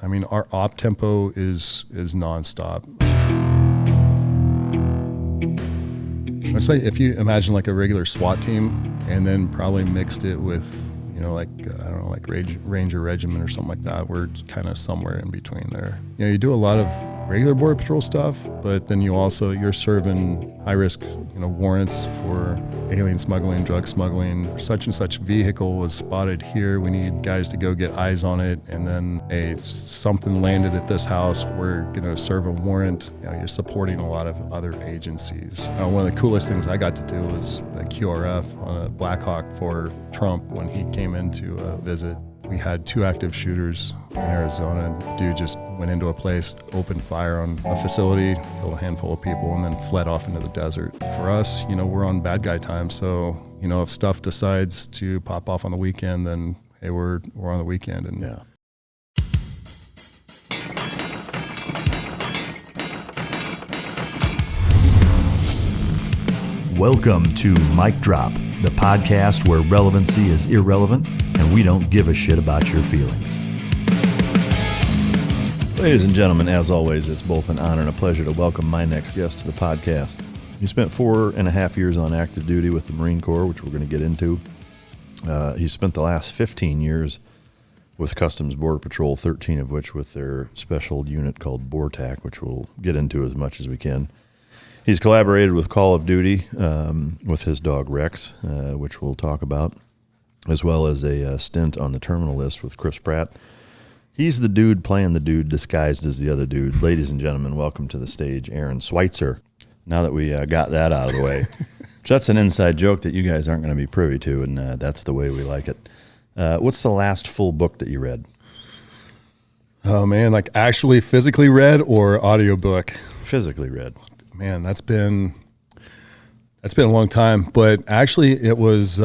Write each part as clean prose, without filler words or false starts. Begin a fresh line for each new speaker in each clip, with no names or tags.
I mean, our op tempo is nonstop. It's like if you imagine like a regular SWAT team and then probably mixed it with, like, I don't know, like Ranger Regiment or something like that. We're kind of somewhere in between there. You do a lot of regular Border Patrol stuff, but then you're serving high risk, warrants for alien smuggling, drug smuggling. Such and such vehicle was spotted here. We need guys to go get eyes on it. And then something landed at this house. We're going to serve a warrant. You're supporting a lot of other agencies. One of the coolest things I got to do was the QRF on a Black Hawk for Trump when he came in to visit. We had 2 active shooters in Arizona. Dude just went into a place, opened fire on a facility, killed a handful of people, and then fled off into the desert. For us, we're on bad guy time. So, if stuff decides to pop off on the weekend, then hey, we're on the weekend. And
yeah. Welcome to Mic Drop, the podcast where relevancy is irrelevant and we don't give a shit about your feelings. Ladies and gentlemen, as always, it's both an honor and a pleasure to welcome my next guest to the podcast. He spent 4.5 years on active duty with the Marine Corps, which we're going to get into. He spent the last 15 years with Customs Border Patrol, 13 of which with their special unit called BORTAC, which we'll get into as much as we can. He's collaborated with Call of Duty with his dog Rex, which we'll talk about, as well as a stint on the Terminal List with Chris Pratt. He's the dude playing the dude disguised as the other dude. Ladies and gentlemen, welcome to the stage, Erin Switzer. Now that we got that out of the way, that's an inside joke that you guys aren't going to be privy to, and that's the way we like it. What's the last full book that you read?
Oh, man, like actually physically read or audiobook?
Physically read.
Man, that's been a long time, but actually it was,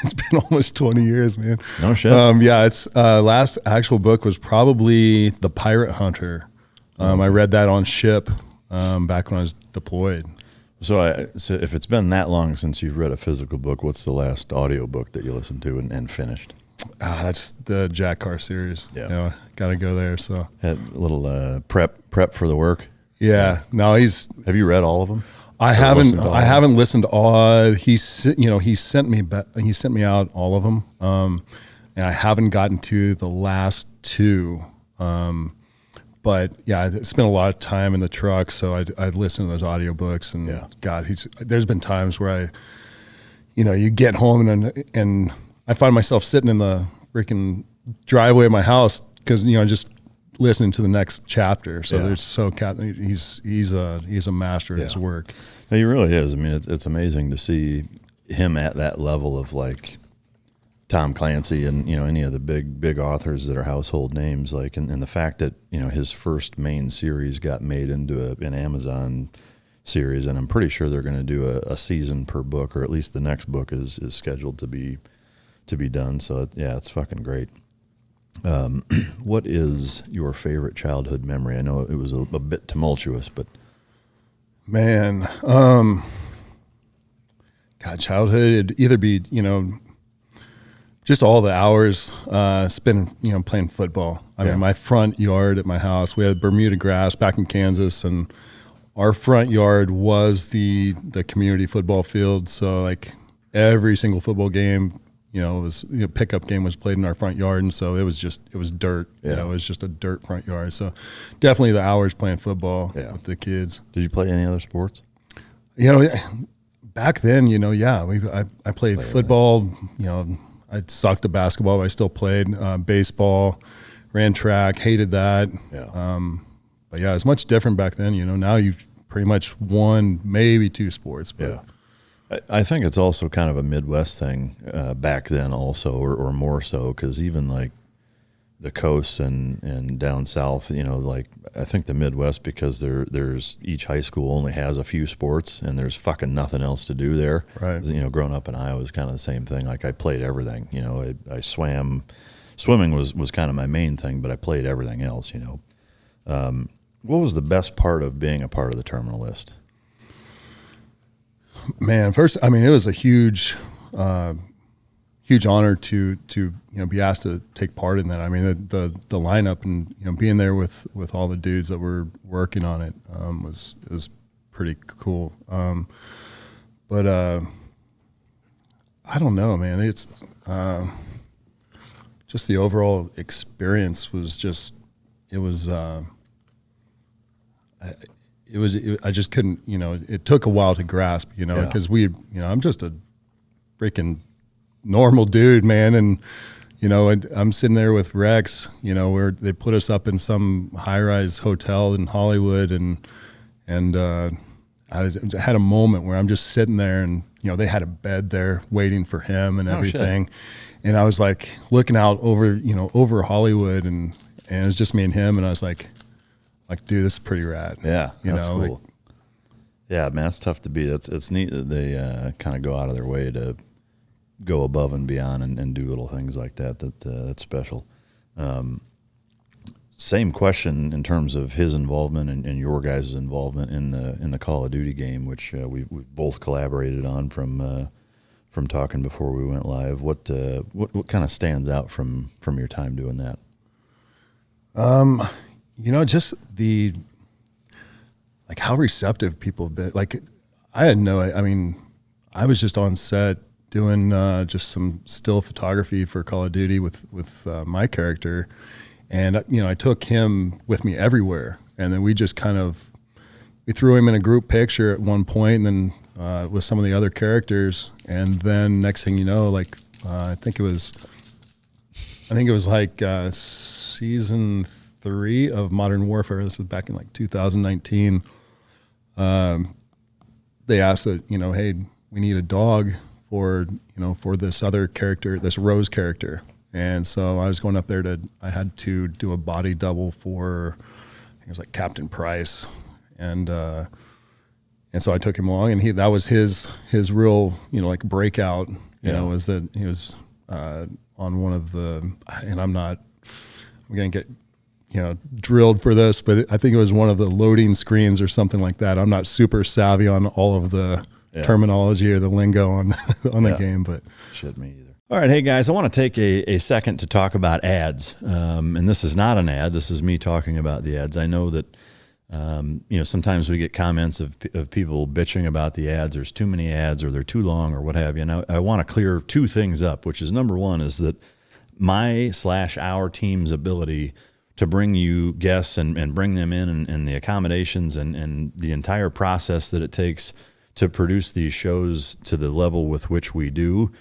it's been almost 20 years, man.
No shit.
Yeah, it's last actual book was probably The Pirate Hunter. I read that on ship back when I was deployed.
So if it's been that long since you've read a physical book, what's the last audio book that you listened to and finished?
That's the Jack Carr series.
Yeah.
Got to go there. So
had a little prep for the work.
Yeah. No,
Have you read all of them?
I haven't listened to all. He sent me out all of them. And I haven't gotten to the last 2. But yeah, I spent a lot of time in the truck, so I'd listen to those audiobooks, and
yeah.
God, there's been times where you get home and I find myself sitting in the freaking driveway of my house because just listening to the next chapter. So he's a master at his work.
No, he really is. I mean, it's amazing to see him at that level of like Tom Clancy and any of the big authors that are household names. Like, and the fact that his first main series got made into an Amazon series, and I'm pretty sure they're going to do a season per book, or at least the next book is scheduled to be done. So yeah, it's fucking great. What is your favorite childhood memory? I know it was a bit tumultuous, but
man, God, childhood, it'd either be, just all the hours spent, playing football. I mean, my front yard at my house, we had Bermuda grass back in Kansas, and our front yard was the community football field. So like every single football game, pickup game was played in our front yard. And so it was dirt.
Yeah.
It was just a dirt front yard. So definitely the hours playing football with the kids.
Did you play any other sports?
Back then, I played football, I sucked at basketball, but I still played baseball, ran track, hated that.
Yeah.
But yeah, it's much different back then. Now you've pretty much won maybe 2 sports. But
yeah. I think it's also kind of a Midwest thing back then also, or more so, because even like the coast and down south, like I think the Midwest, because there's each high school only has a few sports and there's fucking nothing else to do there.
Right.
Growing up in Iowa was kind of the same thing. Like I played everything. I swam. Swimming was kind of my main thing, but I played everything else. What was the best part of being a part of the Terminal List? Man,
first, it was a huge huge honor to be asked to take part in that. I mean, the lineup and being there with all the dudes that were working on it was pretty cool. But I don't know, man. It's just the overall experience was just I just couldn't, it took a while to grasp, because I'm just a freaking normal dude, man. And, I'm sitting there with Rex, where they put us up in some high-rise hotel in Hollywood. And I had a moment where I'm just sitting there and, they had a bed there waiting for him and everything. And I was like looking out over, over Hollywood and it was just me and him. And I was like, dude, this is pretty rad.
Yeah, that's cool. Yeah, man, it's tough to beat. It's neat that they kind of go out of their way to go above and beyond and do little things like that. That's special. Same question in terms of his involvement and your guys' involvement in the Call of Duty game, which we've both collaborated on from talking before we went live. What kind of stands out from your time doing that? Just how receptive people have been. I was just on set doing just some still photography for Call of Duty with my character. And, I took him with me everywhere. And then we just we threw him in a group picture at one point and then with some of the other characters. And then next thing you know, I think it was season 3 of Modern Warfare. This is back in 2019. They asked that, hey, we need a dog for this other character, this Rose character. And so I was going up there I had to do a body double for, I think it was Captain Price. And so I took him along and that was his real, breakout, was that he was on one of the, and I'm going to get, drilled for this, but I think it was one of the loading screens or something like that. I'm not super savvy on all of the terminology or the lingo on the game, but shit, me either. All right, hey guys, I want to take a second to talk about ads, and this is not an ad. This is me talking about the ads. I know that sometimes we get comments of people bitching about the ads. There's too many ads, or they're too long, or what have you. And I want to clear 2 things up, which is number one is that our team's ability to bring you guests and bring them in and the accommodations and the entire process that it takes to produce these shows to the level with which we do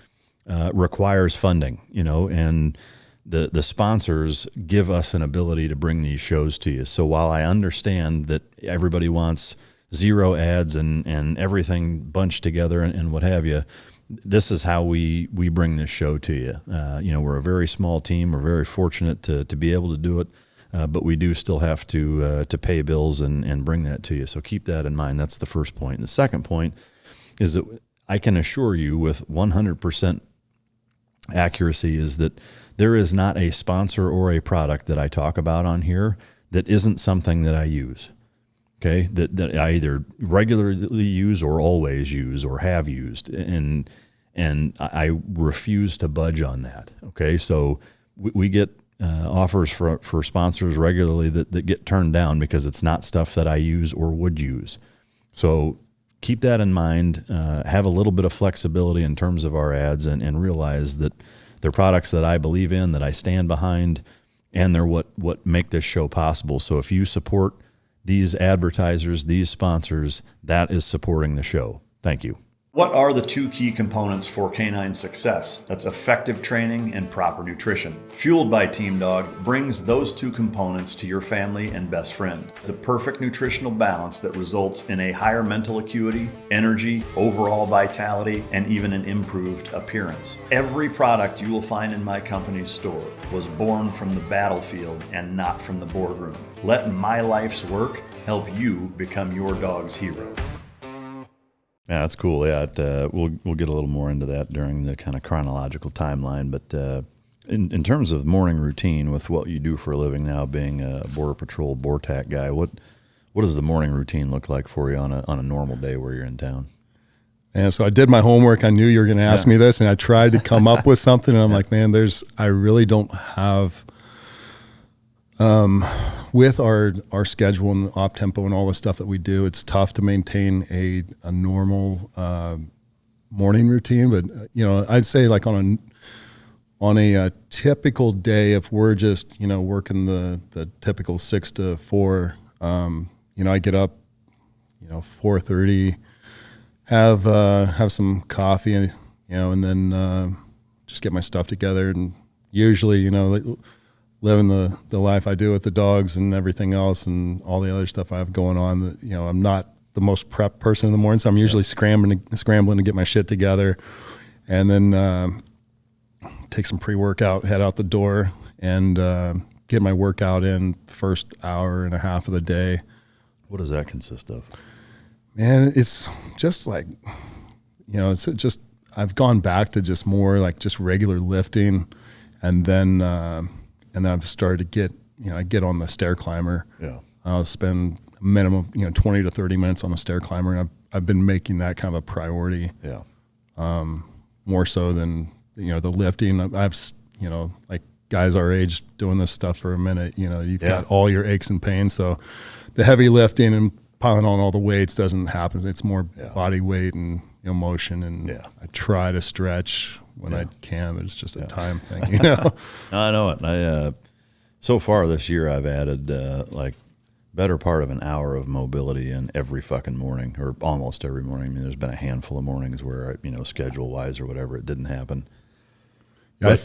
requires funding, and the sponsors give us an ability to bring these shows to you. So while I understand that everybody wants 0 ads and everything bunched together and what have you, this is how we bring this show to you. We're a very small team. We're very fortunate to be able to do it, but we do still have to pay bills and bring that to you. So keep that in mind. That's the first point. And the second point is that I can assure you with 100% accuracy is that there is not a sponsor or a product that I talk about on here that isn't something that I use. Okay, that I either regularly use or always use or have used, and I refuse to budge on that. Okay, so we get offers for sponsors regularly that get turned down because it's not stuff that I use or would use. So keep that in mind. Have a little bit of flexibility in terms of our ads, and realize that they're products that I believe in, that I stand behind, and they're what make this show possible. So if you support these advertisers, these sponsors, that is supporting the show. Thank you. What are the 2 key components for canine success? That's effective training and proper nutrition. Fueled by Team Dog brings those 2 components to your family and best friend. The perfect nutritional balance that results in a higher mental acuity, energy, overall vitality, and even an improved appearance. Every product you will find in my company's store was born from the battlefield and not from the boardroom. Let my life's work help you become your dog's hero. Yeah, that's cool. Yeah, we'll get a little more into that during the kind of chronological timeline. But in terms of morning routine with what you do for a living now, being a Border Patrol BORTAC guy, what does the morning routine look like for you on a normal day where you're in town?
And so I did my homework. I knew you were going to ask me this, and I tried to come up with something. And I'm like, man, I really don't have, with our schedule and op tempo and all the stuff that we do, it's tough to maintain a normal morning routine. But I'd say like on a typical day, if we're just working the typical 6 to 4, I get up 4:30. Have some coffee, and then just get my stuff together. And usually, living the life I do with the dogs and everything else and all the other stuff I have going on, I'm not the most prepped person in the morning, so I'm usually scrambling to get my shit together, and then take some pre-workout, head out the door, and get my workout in first hour and a half of the day.
What does that consist of?
Man, it's just like, it's just, I've gone back to just more like just regular lifting. And then I've started to get, I get on the stair climber. Yeah. I'll spend a minimum, 20 to 30 minutes on the stair climber. And I've been making that kind of a priority. Yeah. More so than, the lifting. I've, like guys our age doing this stuff for a minute, you've got all your aches and pains. So the heavy lifting and piling on all the weights doesn't happen. It's more body weight and motion, and I try to stretch when I can, but it's just a time thing,
No, I know it. So far this year I've added like better part of an hour of mobility in every fucking morning, or almost every morning. I mean, there's been a handful of mornings where schedule wise or whatever, it didn't happen.
I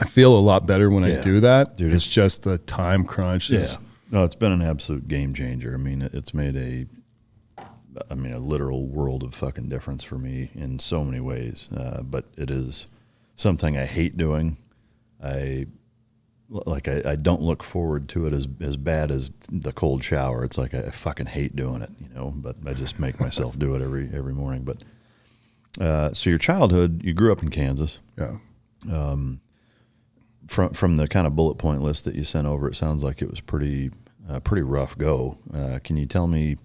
feel a lot better when I do that. Dude, it's just the time crunch.
No, it's been an absolute game changer. I mean, it's made a literal world of fucking difference for me in so many ways. But it is something I hate doing. I don't look forward to it as bad as the cold shower. It's like I fucking hate doing it, but I just make myself do it every morning. But so your childhood, you grew up in Kansas.
Yeah.
From the kind of bullet point list that you sent over, it sounds like it was pretty rough go. Can you tell me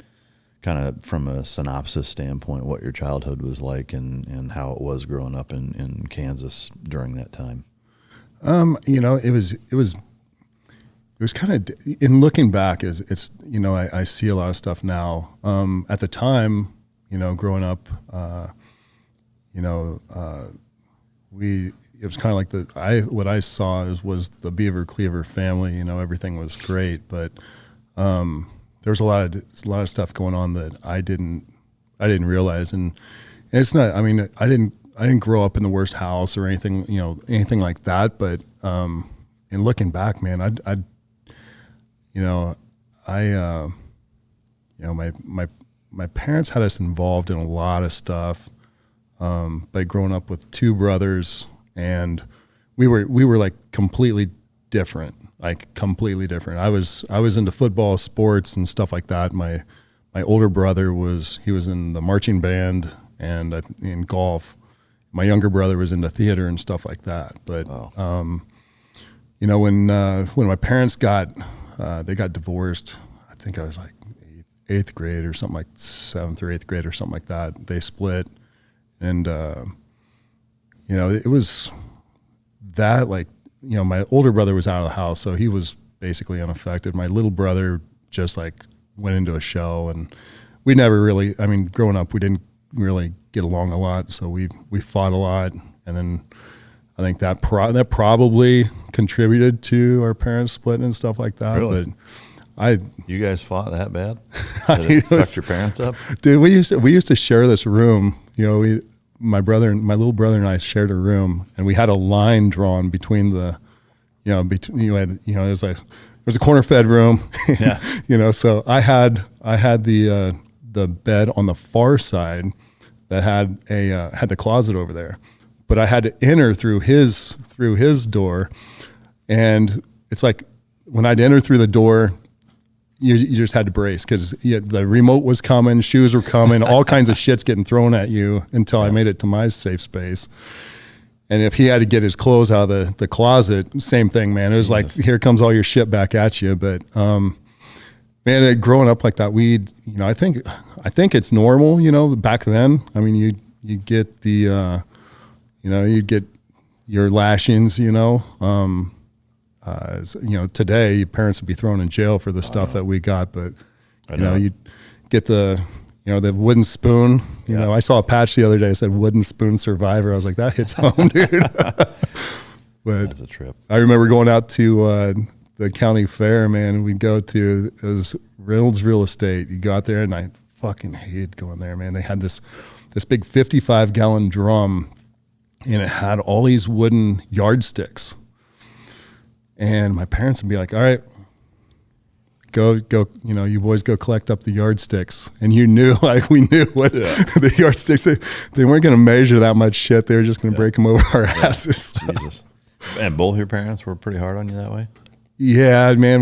kind of from a synopsis standpoint what your childhood was like and how it was growing up in Kansas during that time?
It was kind of, in looking back, it's I see a lot of stuff now. At the time, growing up, it was kind of like what I saw was the Beaver Cleaver family. Everything was great, but there was a lot of stuff going on that I didn't realize, and it's not. I mean, I didn't grow up in the worst house or anything like that. But in looking back, man, my parents had us involved in a lot of stuff. By growing up with two brothers. And we were like completely different. I was into football, sports, and stuff like that. My older brother was in the marching band and in golf. My younger brother was into theater and stuff like that. But when my parents got divorced, I think I was like eighth grade or something, like 7th or 8th grade or something like that. They split, and it was that, like, my older brother was out of the house, so he was basically unaffected. My little brother just like went into a shell, and we never really, growing up, we didn't really get along a lot. So we fought a lot. And then I think that probably contributed to our parents splitting and stuff like that.
Really?
But
you guys fought that bad? Did it fuck your parents up?
Dude, we used to share this room. My little brother and I shared a room, and we had a line drawn between it was a corner fed room.
Yeah.
So I had the bed on the far side that had the closet over there, but I had to enter through his door, and it's like when I'd enter through the door, you just had to brace, because the remote was coming, shoes were coming, all kinds of shit's getting thrown at you until I made it to my safe space. And if he had to get his clothes out of the closet, same thing, man. It was like, here comes all your shit back at you. But man, growing up like that, I think it's normal, back then. you get the, you get your lashings, today your parents would be thrown in jail for the stuff that we got, but you get the wooden spoon. I saw a patch the other day that said "wooden spoon survivor." I was like, that hits home, dude. But
that's a trip.
I remember going out to the county fair, man. And we'd go to, it was Reynolds Real Estate. You go out there, and I fucking hated going there, man. They had this big 55-gallon drum, and it had all these wooden yardsticks. And my parents would be like, all right, go, you boys go collect up the yardsticks. And we knew what the yardsticks, they weren't going to measure that much shit. They were just going to break them over our asses.
Jesus. And both your parents were pretty hard on you that way?
Yeah, man,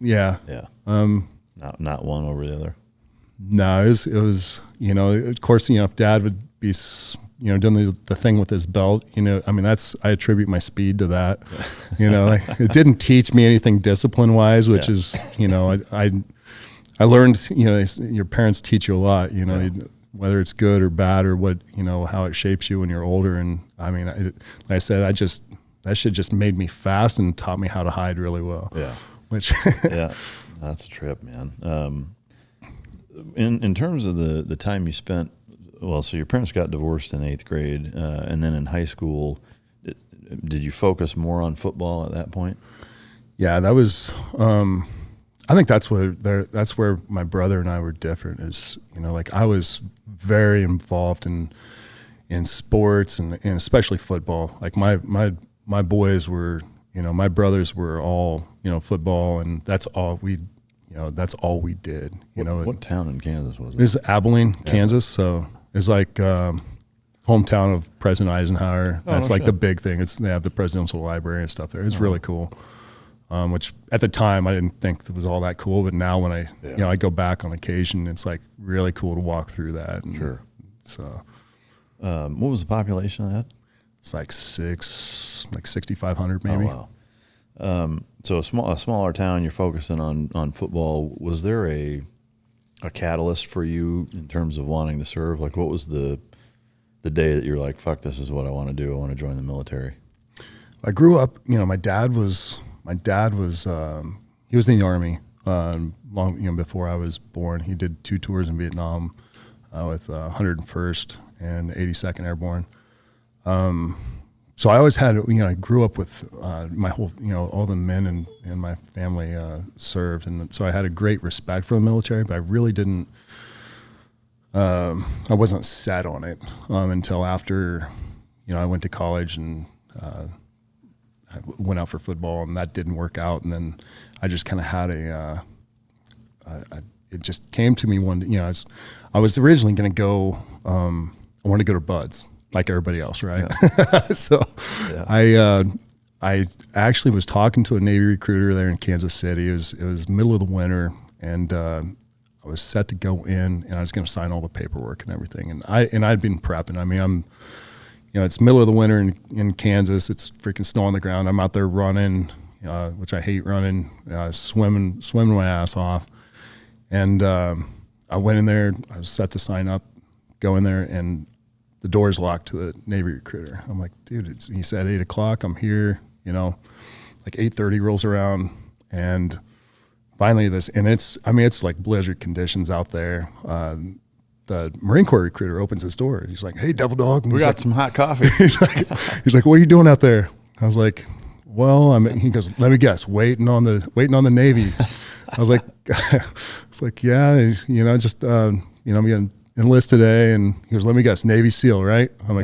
Yeah. Not one over the other.
No, it was, of course, if Dad would be, doing the thing with his belt, I attribute my speed to that. It didn't teach me anything discipline wise, which is, I learned, your parents teach you a lot, whether it's good or bad or what, how it shapes you when you're older. And like I said, that shit just made me fast and taught me how to hide really well.
Yeah.
Which,
yeah, that's a trip, man. In terms of the time you spent, well, so your parents got divorced in 8th grade, and then in high school, did you focus more on football at that point?
Yeah, that was. I think that's where my brother and I were different. Is I was very involved in sports and especially football. Like my boys were, my brothers were all football, and that's all we. That's all we did.
What town in Kansas was it?
It was Abilene, Kansas. So it's like hometown of President Eisenhower. That's the big thing. They have the presidential library and stuff there. It's really cool. Which at the time I didn't think it was all that cool, but now when I go back on occasion, it's like really cool to walk through that. And
sure.
So,
what was the population of that?
It's like 6,500 maybe.
Oh, wow. So a smaller town, you're focusing on football. Was there a catalyst for you in terms of wanting to serve? Like, what was the day that you're like, fuck, this is what I want to do. I want to join the military.
I grew up, my dad was he was in the Army, long, before I was born. He did 2 tours in Vietnam, with 101st and 82nd Airborne. So I always had, I grew up with my whole, all the men in my family served. And so I had a great respect for the military, but I really didn't, I wasn't set on it until after, I went to college and I went out for football, and that didn't work out. And then I just kind of had it just came to me one day, I was originally going to go, I wanted to go to Buds, like everybody else, right? Yeah. So yeah. I actually was talking to a Navy recruiter there in Kansas City. It was middle of the winter, and I was set to go in, and I was going to sign all the paperwork and everything. And I'd been prepping. I'm, it's middle of the winter in Kansas. It's freaking snow on the ground. I'm out there running, which I hate running, swimming my ass off. And I went in there. I was set to sign up, go in there, and the door's locked to the Navy recruiter. I'm like, dude, he said 8 o'clock. I'm here, like 8:30 rolls around, and finally it's like blizzard conditions out there. The Marine Corps recruiter opens his door. He's like, hey, Devil Dog.
We got some hot coffee.
he's like, what are you doing out there? I was like, well, he goes, let me guess, waiting on the Navy. I was like, yeah, just, I'm going to enlist today. And he goes, let me guess, Navy SEAL, right? I'm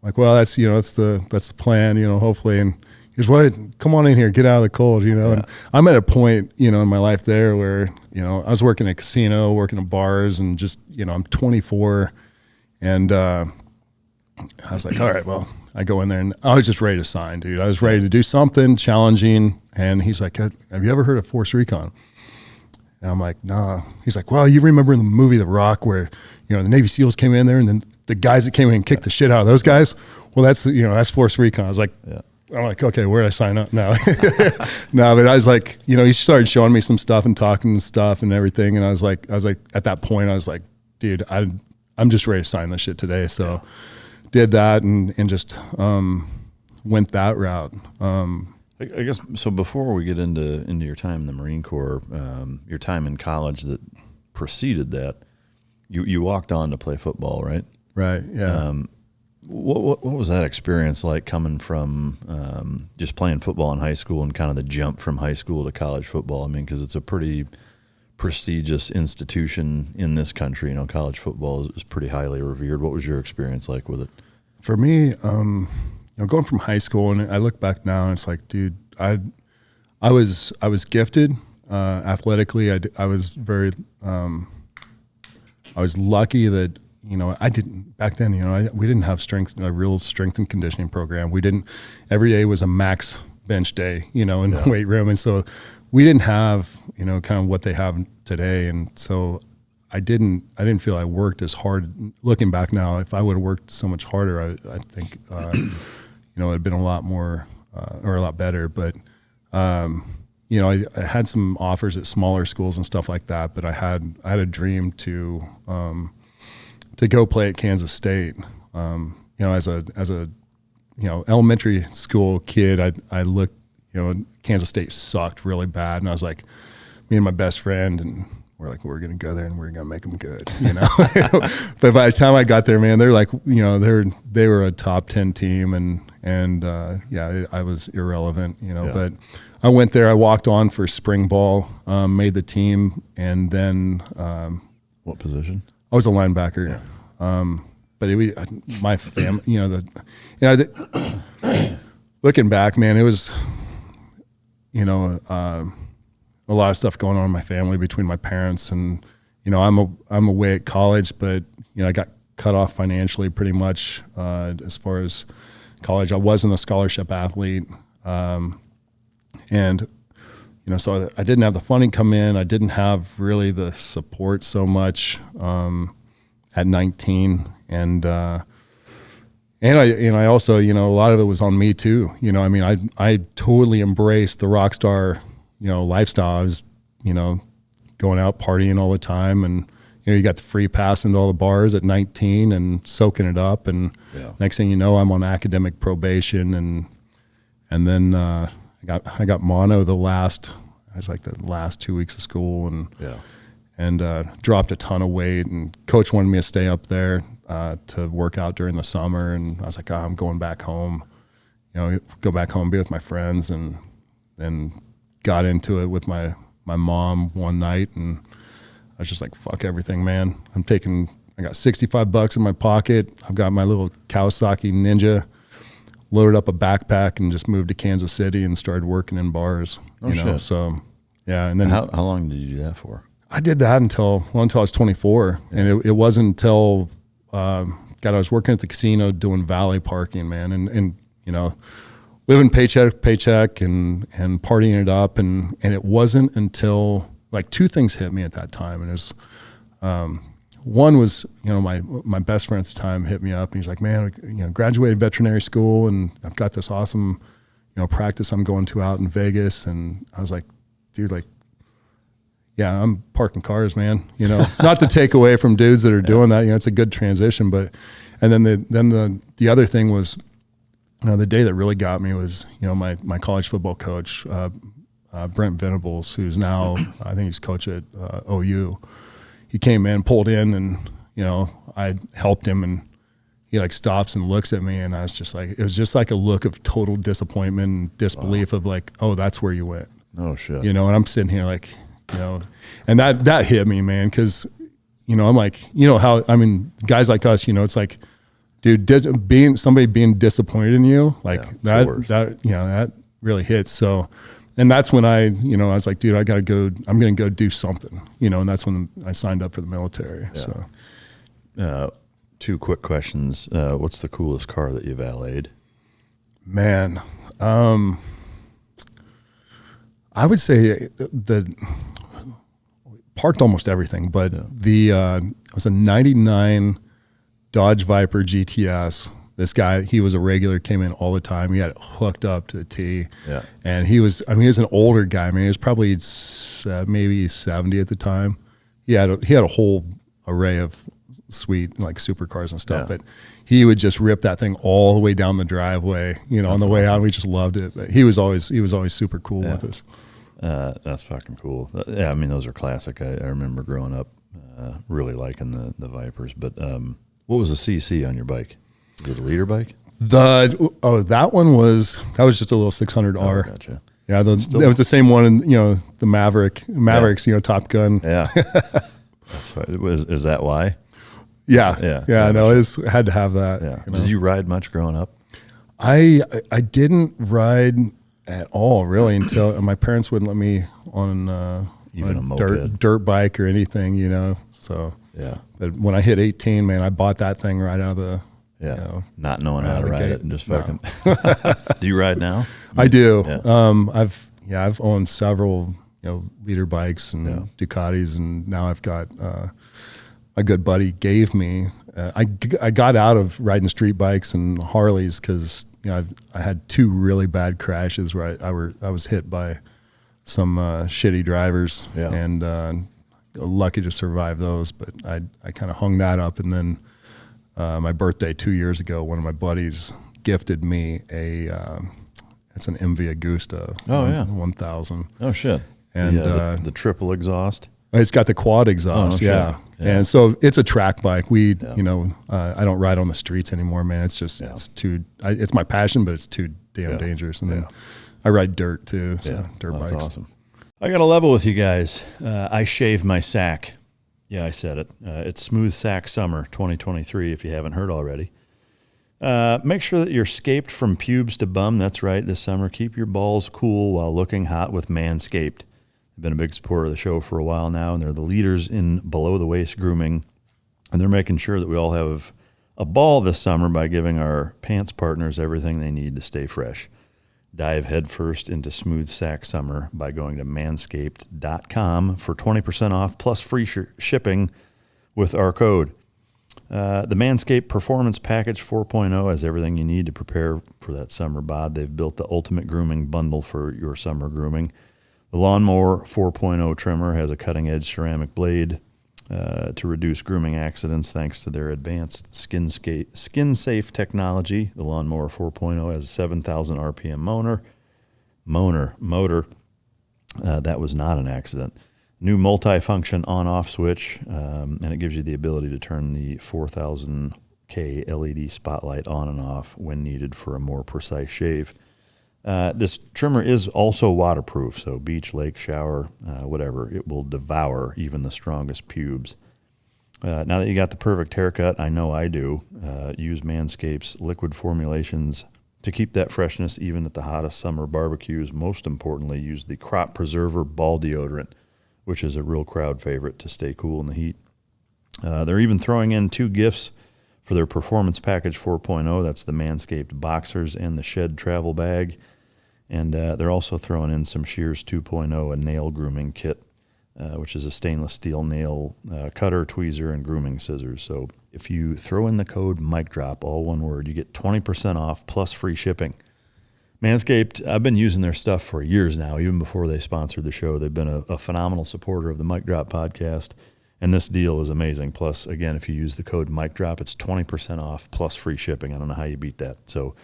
like, well, that's the plan, hopefully. And he goes, what? Come on in here, get out of the cold, And I'm at a point, in my life there where, I was working at a casino, working at bars, and just, I'm 24. And I was like, all right, well, I go in there, and I was just ready to sign, dude. I was ready to do something challenging. And he's like, have you ever heard of Force Recon? And I'm like, nah. He's like, well, you remember in the movie The Rock where, the Navy SEALs came in there, and then the guys that came in and kicked the shit out of those guys? Well, that's Force Recon. I was like, I'm like, okay, where did I sign up now? No, but I was like, he started showing me some stuff and talking and stuff and everything. And I was like, at that point, I was like, dude, I I'm just ready to sign this shit today. So did that and just went that route.
I guess so. Before we get into your time in the Marine Corps, your time in college that preceded that, you walked on to play football, right?
Right. Yeah.
What was that experience like, coming from just playing football in high school and kind of the jump from high school to college football? I mean, because it's a pretty prestigious institution in this country. You know, college football is pretty highly revered. What was your experience like with it?
For me, going from high school, and I look back now, and it's like, dude, I was gifted athletically. I was very, I was lucky that, I didn't back then. We didn't have a real strength and conditioning program. We didn't. Every day was a max bench day, in the weight room, and so we didn't have, kind of what they have today. And so I didn't feel I worked as hard. Looking back now, if I would have worked so much harder, I think, it'd been a lot more or a lot better. But, I had some offers at smaller schools and stuff like that, but I had a dream to go play at Kansas State. As a elementary school kid, I looked, Kansas State sucked really bad. And I was like, me and my best friend, and we're like, we're going to go there and we're going to make them good, But by the time I got there, man, they're like, they were a top 10 team, and I was irrelevant,
Yeah.
But I went there, I walked on for spring ball, made the team, and then
What position?
I was a linebacker.
Yeah.
But my family, looking back, man, it was, a lot of stuff going on in my family between my parents, and I'm away at college, but I got cut off financially pretty much as far as college. I wasn't a scholarship athlete, and so I didn't have the funding come in. I didn't have really the support so much at 19, and I also, a lot of it was on me too. I totally embraced the rock star, lifestyle. I was, going out partying all the time, and, you got the free pass into all the bars at 19 and soaking it up. And next thing you know, I'm on academic probation. And then, I got mono the last 2 weeks of school, and dropped a ton of weight, and coach wanted me to stay up there to work out during the summer. And I was like, I'm going back home, go back home, be with my friends, and got into it with my mom one night, and I was just like, fuck everything, man. I got $65 in my pocket. I've got my little Kawasaki Ninja, loaded up a backpack, and just moved to Kansas City and started working in bars.
Shit.
So yeah. And then
how long did you do that for?
I did that until I was 24. Yeah. And it wasn't until, I was working at the casino doing valet parking, man. And living paycheck to paycheck and partying it up. And it wasn't until, like, two things hit me at that time. And it was, one was, my best friend at the time hit me up, and he's like, man, graduated veterinary school, and I've got this awesome, practice I'm going to out in Vegas. And I was like, dude, like, yeah, I'm parking cars, man, not to take away from dudes that are doing that, it's a good transition. But, and then the other thing was, the day that really got me was, my college football coach, Brent Venables, who's now, I think he's coach at OU. He came in, pulled in, and, I helped him, and he like stops and looks at me, and I was just like, it was just like a look of total disappointment and disbelief. Wow. Of like, oh, that's where you went.
Oh shit.
And I'm sitting here like, and that hit me, man. 'Cause, I'm like, how, guys like us, it's like, dude, somebody being disappointed in you, like that really hits. So, and that's when I was like, dude, I'm going to go do something, and that's when I signed up for the military. Yeah.
So, two quick questions. What's the coolest car that you valeted?
Man, I would say parked almost everything, but it was a 99 Dodge Viper GTS. This guy, he was a regular, came in all the time. He had it hooked up to a T. Yeah. And he was an older guy. He was probably maybe 70 at the time. He had a whole array of sweet like supercars and stuff,
Yeah.
but he would just rip that thing all the way down the driveway, you know, on the way out. We just loved it. But he was always super cool with us.
That's fucking cool. Yeah, I mean, those are classic. I remember growing up really liking the Vipers. But what was the CC on your bike? Was it a liter bike?
That was just a little 600R.
Oh, gotcha.
Yeah, that was the same one in, you know, the Mavericks, you know, Top Gun.
Yeah. That's right. Is that why?
Yeah. I know. I had to have that.
Yeah.
You know?
Did you ride much growing up?
I didn't ride at all really until my parents wouldn't let me on
Even a moped.
dirt bike or anything, you know. So
Yeah.
but when I hit 18, man, I bought that thing right out of the
Yeah.
you know,
Not knowing how to ride
gate.
it and just
No.
fucking. Do you ride now?
I do.
Yeah.
I've owned several, you know, leader bikes and
Yeah.
Ducatis, and now I've got a good buddy gave me. I got out of riding street bikes and Harleys because, you know, I had 2 really bad crashes where I was hit by some shitty drivers,
Yeah.
and lucky to survive those. But I kind of hung that up, and then my birthday 2 years ago, one of my buddies gifted me it's an MV Agusta.
Oh, yeah.
1000.
Oh, shit.
And
the triple exhaust.
it's got the quad exhaust,
Oh, no
yeah.
shit. Yeah.
And so it's a track bike. You know, I don't ride on the streets anymore, man. It's just, it's my passion, but it's too damn dangerous. And then I ride dirt too, so dirt bikes.
That's awesome. I got to level with you guys. I shave my sack. Yeah, I said it. It's Smooth Sack Summer 2023, if you haven't heard already. Make sure that you're scaped from pubes to bum. That's right, this summer. Keep your balls cool while looking hot with Manscaped. They've been a big supporter of the show for a while now, and they're the leaders in below-the-waist grooming. And they're making sure that we all have a ball this summer by giving our pants partners everything they need to stay fresh. Dive headfirst into Smooth Sack Summer by going to manscaped.com for 20% off plus free shipping with our code. The Manscaped Performance Package 4.0 has everything you need to prepare for that summer bod. They've built the ultimate grooming bundle for your summer grooming. The Lawnmower 4.0 trimmer has a cutting-edge ceramic blade to reduce grooming accidents thanks to their advanced skin-safe technology. The Lawnmower 4.0 has a 7,000 RPM motor. That was not an accident. New multi-function on-off switch, and it gives you the ability to turn the 4000K LED spotlight on and off when needed for a more precise shave. This trimmer is also waterproof, so beach, lake, shower, whatever, it will devour even the strongest pubes. Now that you got the perfect haircut, I know I do, use Manscaped's liquid formulations to keep that freshness even at the hottest summer barbecues. Most importantly, use the Crop Preserver Ball Deodorant, which is a real crowd favorite to stay cool in the heat. They're even throwing in 2 gifts for their Performance Package 4.0. That's the Manscaped Boxers and the Shed Travel Bag. And they're also throwing in some Shears 2.0, a nail grooming kit, which is a stainless steel nail cutter, tweezer, and grooming scissors. So if you throw in the code MICDROP, all one word, you get 20% off plus free shipping. Manscaped, I've been using their stuff for years now, even before they sponsored the show. They've been a phenomenal supporter of the Mic Drop podcast, and this deal is amazing. Plus, again, if you use the code Mic Drop, it's 20% off plus free shipping. I don't know how you beat that. So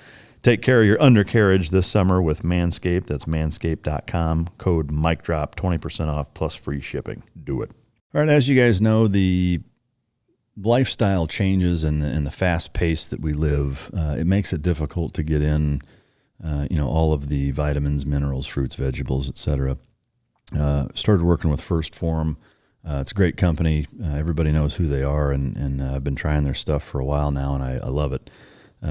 take care of your undercarriage this summer with Manscaped. That's manscaped.com. Code Mic Drop, 20% off plus free shipping. Do it. All right, as you guys know, the lifestyle changes and the fast pace that we live, it makes it difficult to get in all of the vitamins, minerals, fruits, vegetables, etc. Started working with First Form. It's a great company. Everybody knows who they are, and I've been trying their stuff for a while now, and I love it.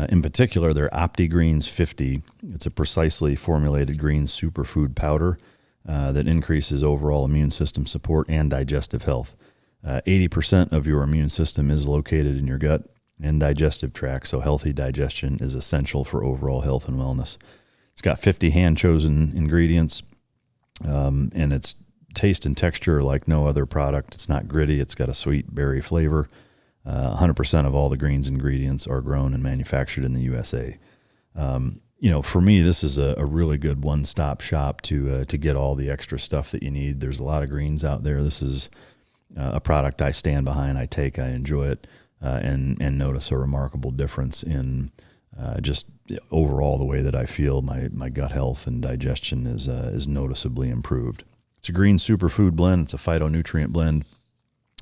In particular, their OptiGreens 50. It's a precisely formulated green superfood powder that increases overall immune system support and digestive health. 80% of your immune system is located in your gut and digestive tract, so healthy digestion is essential for overall health and wellness. It's got 50 hand-chosen ingredients, and its taste and texture are like no other product. It's not gritty. It's got a sweet berry flavor. 100% of all the greens ingredients are grown and manufactured in the USA. For me, this is a really good one-stop shop to get all the extra stuff that you need. There's a lot of greens out there. This is a product I stand behind. I enjoy it. and notice a remarkable difference in just overall the way that I feel. My gut health and digestion is noticeably improved. It's a green superfood blend. It's a phytonutrient blend.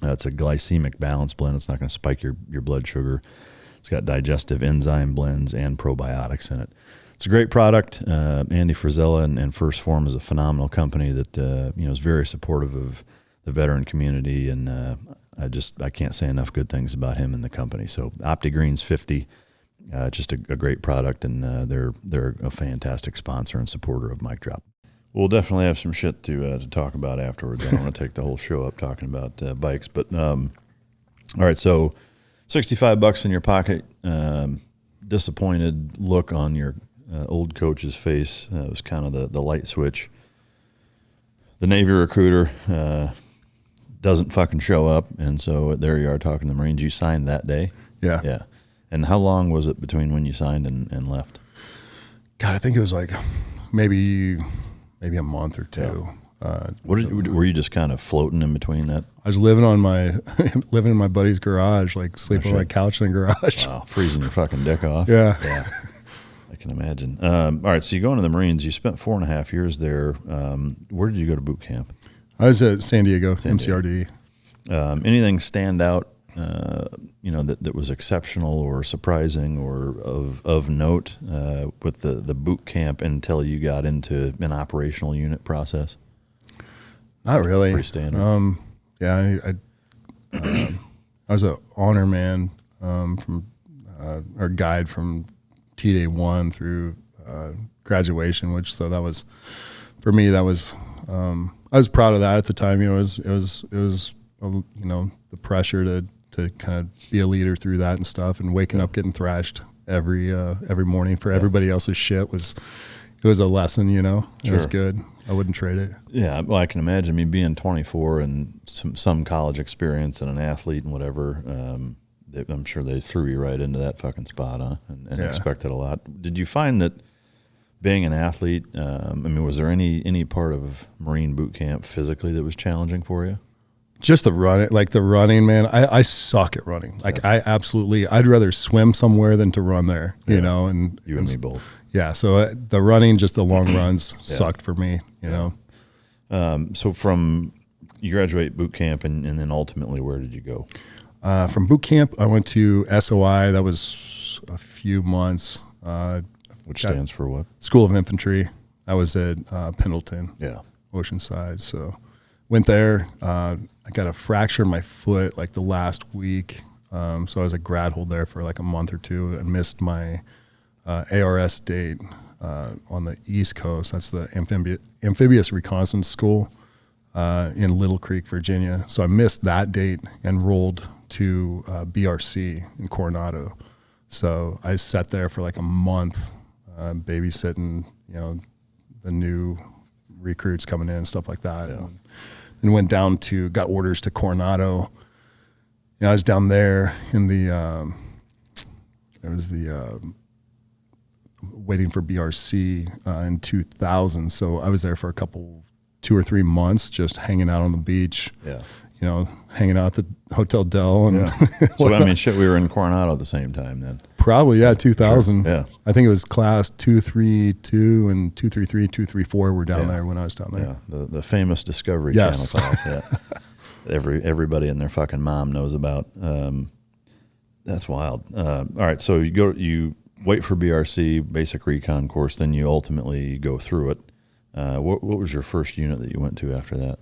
It's a glycemic balance blend. It's not going to spike your blood sugar. It's got digestive enzyme blends and probiotics in it. It's a great product. Andy Frizella and First Form is a phenomenal company that is very supportive of the veteran community, and I can't say enough good things about him and the company. So OptiGreens 50, just a great product, and they're a fantastic sponsor and supporter of Mic Drop. We'll definitely have some shit to talk about afterwards. I don't want to take the whole show up talking about bikes, but all right. So $65 in your pocket. Disappointed look on your old coach's face. It was kind of the light switch. The Navy recruiter doesn't fucking show up, and so there you are talking to the Marines. You signed that day?
Yeah.
Yeah. And how long was it between when you signed and left?
God, I think it was like maybe a month or two.
Yeah. Were you just kind of floating in between that?
I was living in my buddy's garage, like sleeping on my couch in a garage.
Wow, freezing your fucking dick off.
Yeah.
I can imagine. All right, so you go into the Marines. You spent 4.5 years there. Where did you go to boot camp?
I was at San Diego, MCRD.
Anything stand out, that was exceptional or surprising or of note with the boot camp until you got into an operational unit process?
Not really.
Pretty standard.
I was an honor man from or guide from T-Day 1 through graduation, that was for me. That was I was proud of that at the time. It was the pressure to kind of be a leader through that and stuff, and waking up getting thrashed every morning for everybody else's shit was a lesson. It was good. I wouldn't trade it.
Yeah, well, I can imagine. I mean, being 24 and some college experience and an athlete and whatever, I'm sure they threw you right into that fucking spot, huh? And expected a lot. Did you find that being an athlete, was there any part of Marine boot camp physically that was challenging for you?
Just the running, man. I suck at running. Like I'd rather swim somewhere than to run there, you know, and
you and me both.
Yeah. So the running, just the long runs sucked for me, you know?
So from you graduate boot camp and then ultimately where did you go?
From boot camp, I went to SOI. That was a few months.
Which stands for what?
School of Infantry. I was at Pendleton, Oceanside. So went there. I got a fracture in my foot like the last week. So I was a grad hold there for like a month or two and missed my ARS date on the East Coast. That's the Amphibious Reconnaissance School in Little Creek, Virginia. So I missed that date and rolled to BRC in Coronado. So I sat there for like a month babysitting, the new recruits coming in and stuff like that. Yeah. And went down got orders to Coronado. I was down there in waiting for BRC in 2000. So I was there for 2 or 3 months, just hanging out on the beach. Yeah. Hanging out at the Hotel Del. And
so, shit, we were in Coronado at the same time then.
Probably, 2000.
Sure. Yeah.
I think it was class 232 and 233, 234 were down there when I was down there.
Yeah, the famous Discovery Channel class. Yeah. Everybody and their fucking mom knows about. That's wild. All right, so you wait for BRC, basic recon course, then you ultimately go through it. What was your first unit that you went to after that?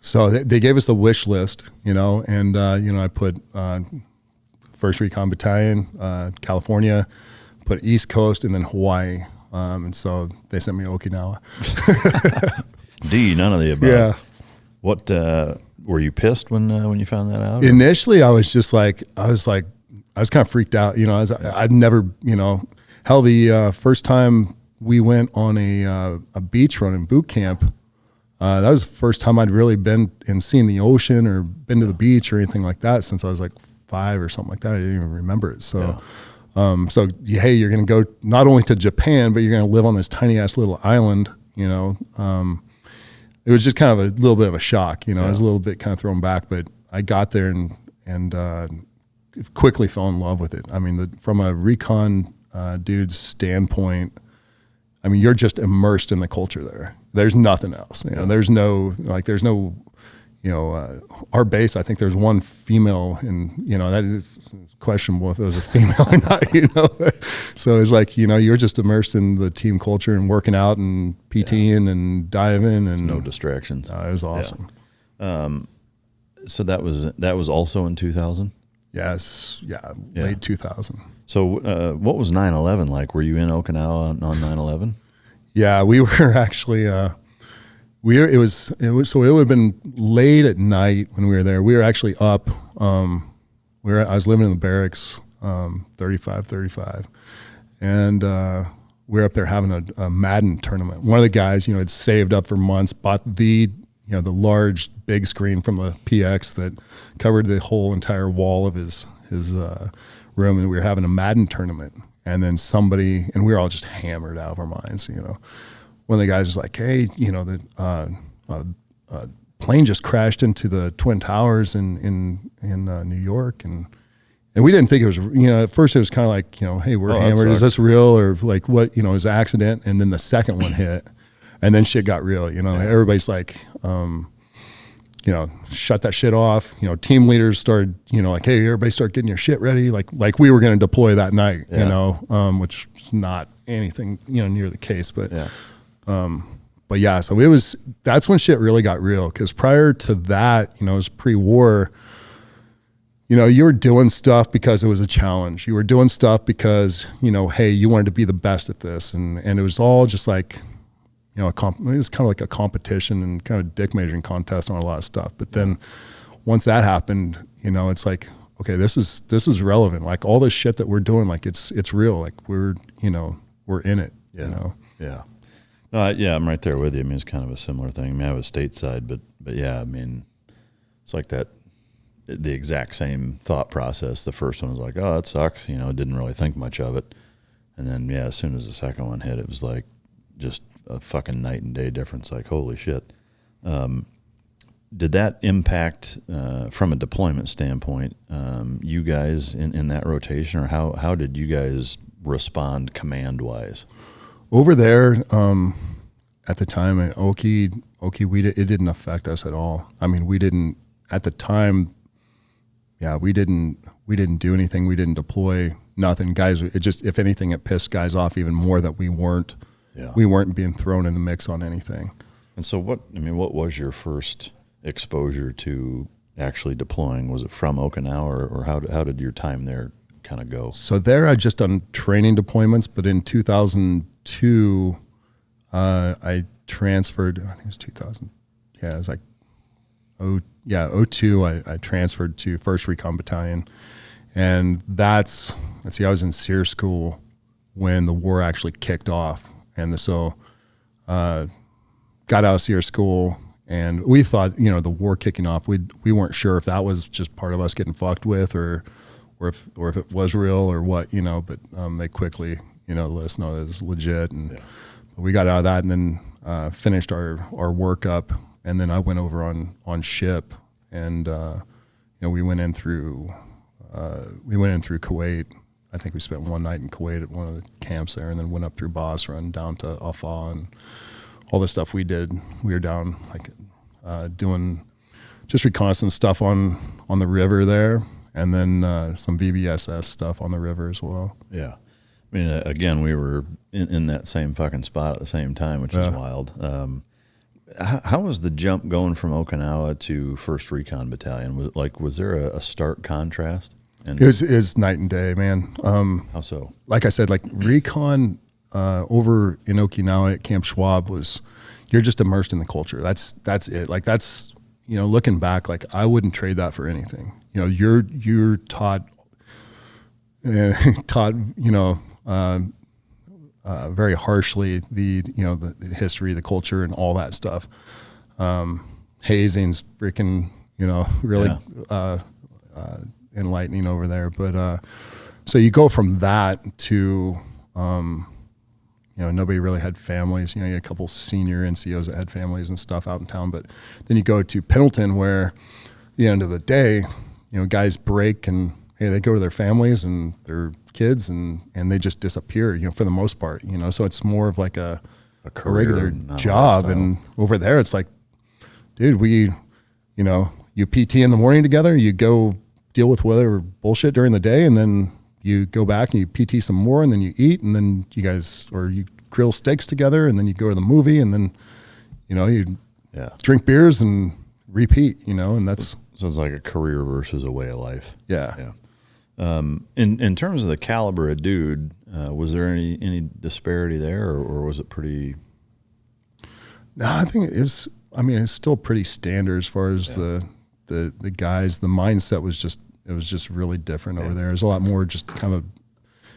So they gave us a wish list, and I put 1st Recon Battalion, California, put East Coast, and then Hawaii. And so they sent me to Okinawa.
D, none of the above.
Yeah. What
were you pissed when you found that out?
Initially, I was kind of freaked out. I'd never, hell, the first time we went on a beach run in boot camp. That was the first time I'd really been and seen the ocean or been to the beach or anything like that since I was like 5 or something like that. I didn't even remember it. So, hey, you're going to go not only to Japan, but you're going to live on this tiny ass little island. It was just kind of a little bit of a shock. I was a little bit kind of thrown back, but I got there and quickly fell in love with it. I mean, from a recon dude's standpoint, I mean, you're just immersed in the culture there. There's nothing else. There's no, our base, I think there's one female, and, that is questionable if it was a female or not, So it's like, you're just immersed in the team culture and working out and PTing and diving and
no distractions.
It was awesome.
Yeah. So that was also in 2000?
Yes. Yeah. Late 2000.
So what was 9/11 like? Were you in Okinawa on 9/11?
Yeah, we were actually, it was so it would have been late at night when we were there. We were actually up, I was living in the barracks, 35, and we were up there having a Madden tournament. One of the guys, had saved up for months, bought the large big screen from the PX that covered the whole entire wall of his room, and we were having a Madden tournament. And then and we were all just hammered out of our minds, One of the guys was like, hey, the plane just crashed into the Twin Towers in New York. And we didn't think it was, at first it was kind of like, hey, we're hammered. Is this real? Or like what, it was an accident. And then the second one hit, and then shit got real, everybody's like, shut that shit off. Team leaders started, like, hey, everybody start getting your shit ready. Like we were going to deploy that night, which is not anything, near the case, but yeah, so that's when shit really got real. Cause prior to that, it was pre-war, you were doing stuff because it was a challenge. You were doing stuff because, hey, you wanted to be the best at this. And it was all just like, it was kind of like a competition and kind of dick measuring contest on a lot of stuff. But then once that happened, it's like, okay, this is relevant. Like all this shit that we're doing, like it's real. Like we're in it.
Yeah. Yeah. No, yeah, I'm right there with you. I mean, it's kind of a similar thing. I mean, I was stateside, but yeah, I mean, it's like that, the exact same thought process. The first one was like, oh, that sucks. Didn't really think much of it. And then, yeah, as soon as the second one hit, it was like just a fucking night and day difference. Like, holy shit. Did that impact, from a deployment standpoint, you guys in that rotation, or how did you guys respond command wise?
Over there, at the time at Oki, it didn't affect us at all. I mean, we didn't at the time. Yeah, we didn't do anything. We didn't deploy nothing, guys. It just, if anything, it pissed guys off even more that we weren't being thrown in the mix on anything. And so what was your first exposure to actually deploying? Was it from Okinawa, or how did your time there kind of go? So there I'd just done training deployments, but in 2002, I transferred, I think it was 2000. Yeah, it was like, 2002, I transferred to 1st Recon Battalion. And I was in SEER school when the war actually kicked off. And so got out of SEER school, and we thought, the war kicking off, we weren't sure if that was just part of us getting fucked with, or if it was real or what, but they quickly, let us know that it was legit. And we got out of that, and then finished our workup, and then I went over on ship, and we went in through Kuwait. I think we spent one night in Kuwait at one of the camps there, and then went up through Basra and down to Afah, and all the stuff we did. We were down doing just reconnaissance stuff on the river there, and then some VBSS stuff on the river as well. Yeah. I mean, again, we were in that same fucking spot at the same time, which is wild. How was the jump going from Okinawa to 1st Recon Battalion? Was there a stark contrast? And it was night and day, man. How so? Like I said, Recon over in Okinawa at Camp Schwab you're just immersed in the culture. That's it. Looking back, I wouldn't trade that for anything. You're taught very harshly the history, the culture, and all that stuff. Hazing's freaking really enlightening over there. But so you go from that to nobody really had families. You had a couple senior NCOs that had families and stuff out in town. But then you go to Pendleton, where at the end of the day, guys break and, hey, they go to their families and their kids and they just disappear, for the most part, so it's more of like a regular job. And over there, it's like, dude, you PT in the morning together, you go deal with whatever bullshit during the day, and then you go back and you PT some more, and then you eat, and then you grill steaks together, and then you go to the movie, and then, you drink beers and repeat, and that's.
Sounds like a career versus a way of life.
Yeah.
In terms of the caliber of dude, was there any disparity there, or was it pretty?
No, I think it's still pretty standard as far as the guys. The mindset was just really different over there. There's a lot more just kind of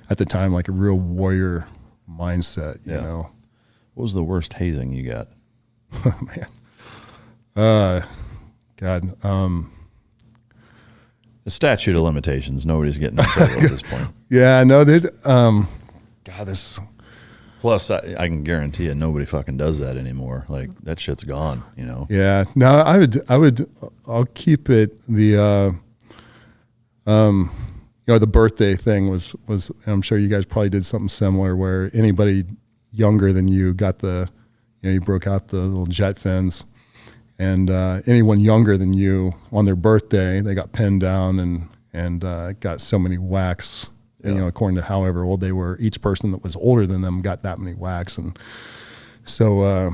at the time like a real warrior mindset. You know.
What was the worst hazing you got?
Oh, man. God.
The statute of limitations. Nobody's getting in trouble at this point.
Yeah, no, God, this.
Plus, I can guarantee you, nobody fucking does that anymore. Like that shit's gone.
Yeah. No, I'll keep it. The the birthday thing was. I'm sure you guys probably did something similar where anybody younger than you got you broke out the little jet fins, and anyone younger than you on their birthday, they got pinned down and got so many whacks. According to however old they were, each person that was older than them got that many whacks. And so,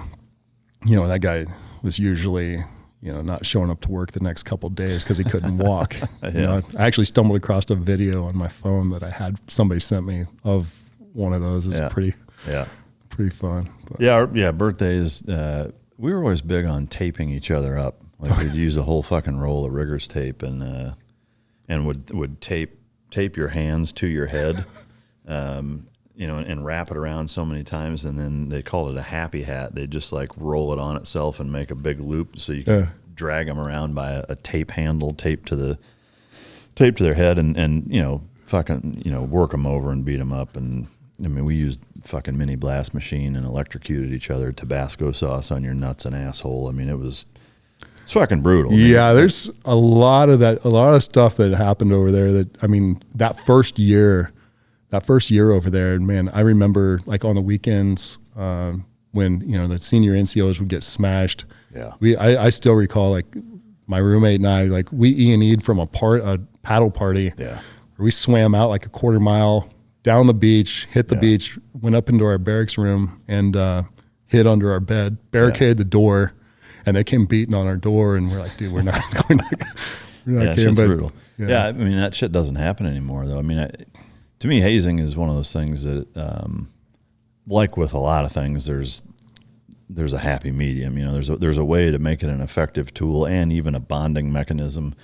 that guy was usually, not showing up to work the next couple of days because he couldn't walk. I actually stumbled across a video on my phone that I had somebody sent me of one of those. It's pretty fun. But.
Yeah. Birthdays. We were always big on taping each other up. Like we'd use a whole fucking roll of riggers tape and would tape your hands to your head, and wrap it around so many times, and then they called it a happy hat. They just like roll it on itself and make a big loop so you can drag them around by a tape handle taped to their head and fucking work them over and beat them up. And I mean, we used fucking mini blast machine and electrocuted each other, Tabasco sauce on your nuts and asshole. I mean, it's fucking brutal.
Yeah, there's a lot of stuff that happened over there that first year over there, man, I remember like on the weekends when, the senior NCOs would get smashed.
Yeah.
I still recall like my roommate and I, like we E&E'd from a paddle party.
Yeah.
Where we swam out like a quarter mile down the beach, hit the beach, went up into our barracks room and hid under our bed, barricaded the door. And they came beating on our door, and we're like, "Dude, we're not
shit's brutal." Yeah, I mean that shit doesn't happen anymore, though. I mean, to me, hazing is one of those things that, like with a lot of things, there's a happy medium. There's a way to make it an effective tool and even a bonding mechanism.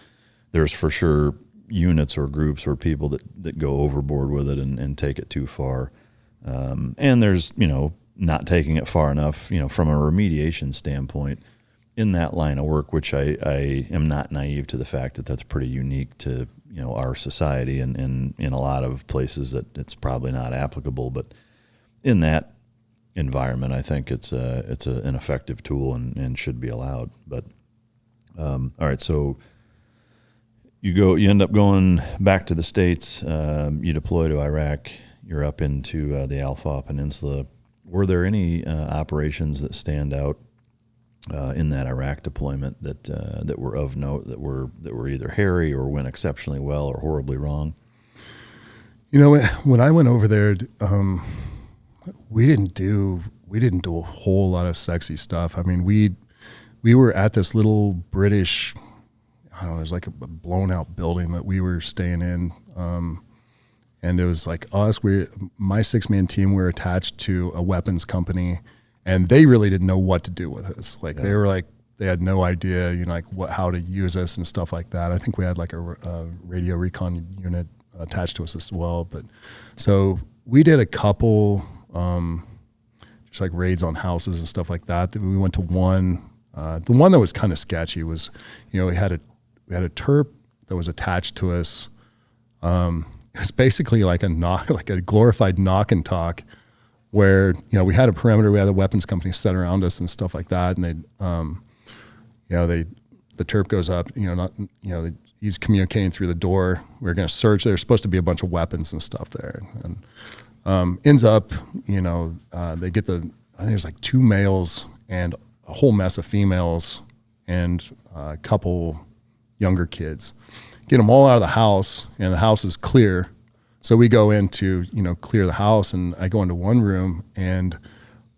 There's for sure units or groups or people that go overboard with it and take it too far, and there's not taking it far enough. From a remediation standpoint. In that line of work, which I am not naive to the fact that that's pretty unique to our society and in a lot of places that it's probably not applicable, but in that environment, I think it's an effective tool and should be allowed. But all right, so you end up going back to the States. You deploy to Iraq. You're up into the Alpha Peninsula. Were there any operations that stand out? In that Iraq deployment that were of note, that were either hairy or went exceptionally well or horribly wrong?
When I went over there, we didn't do a whole lot of sexy stuff. I mean, we were at this little British, I don't know, it was like a blown out building that we were staying in, and it was like us. My 6-man team were attached to a weapons company. And they really didn't know what to do with us. Like they were like, they had no idea, how to use us and stuff like that. I think we had like a radio recon unit attached to us as well. But so we did a couple, just like raids on houses and stuff like that. We went to one. The one that was kind of sketchy was, we had a terp that was attached to us. It was basically like a glorified knock and talk. Where we had a perimeter, we had a weapons company set around us and stuff like that, and the terp goes up, they he's communicating through the door. We were going to search. There's supposed to be a bunch of weapons and stuff there. And ends up, they get I think there's like 2 males and a whole mess of females and a couple younger kids. Get them all out of the house, and the house is clear. So we go in to, clear the house, and I go into one room, and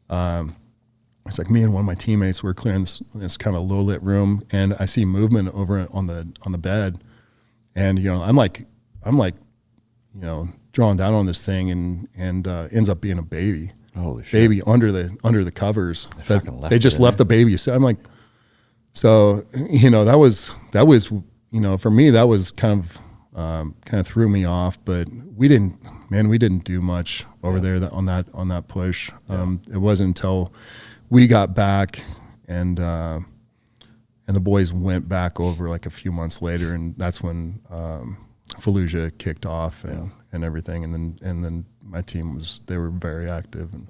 it's like me and one of my teammates were clearing this kind of low lit room, and I see movement over on the bed, and I'm like drawing down on this thing, and ends up being a baby.
Holy shit.
Baby under the covers. They just left the baby. So I'm like, that was for me, that was kind of threw me off, but we didn't do much over there on that push. It wasn't until we got back and the boys went back over like a few months later, and that's when Fallujah kicked off and everything. And then my team they were very active. And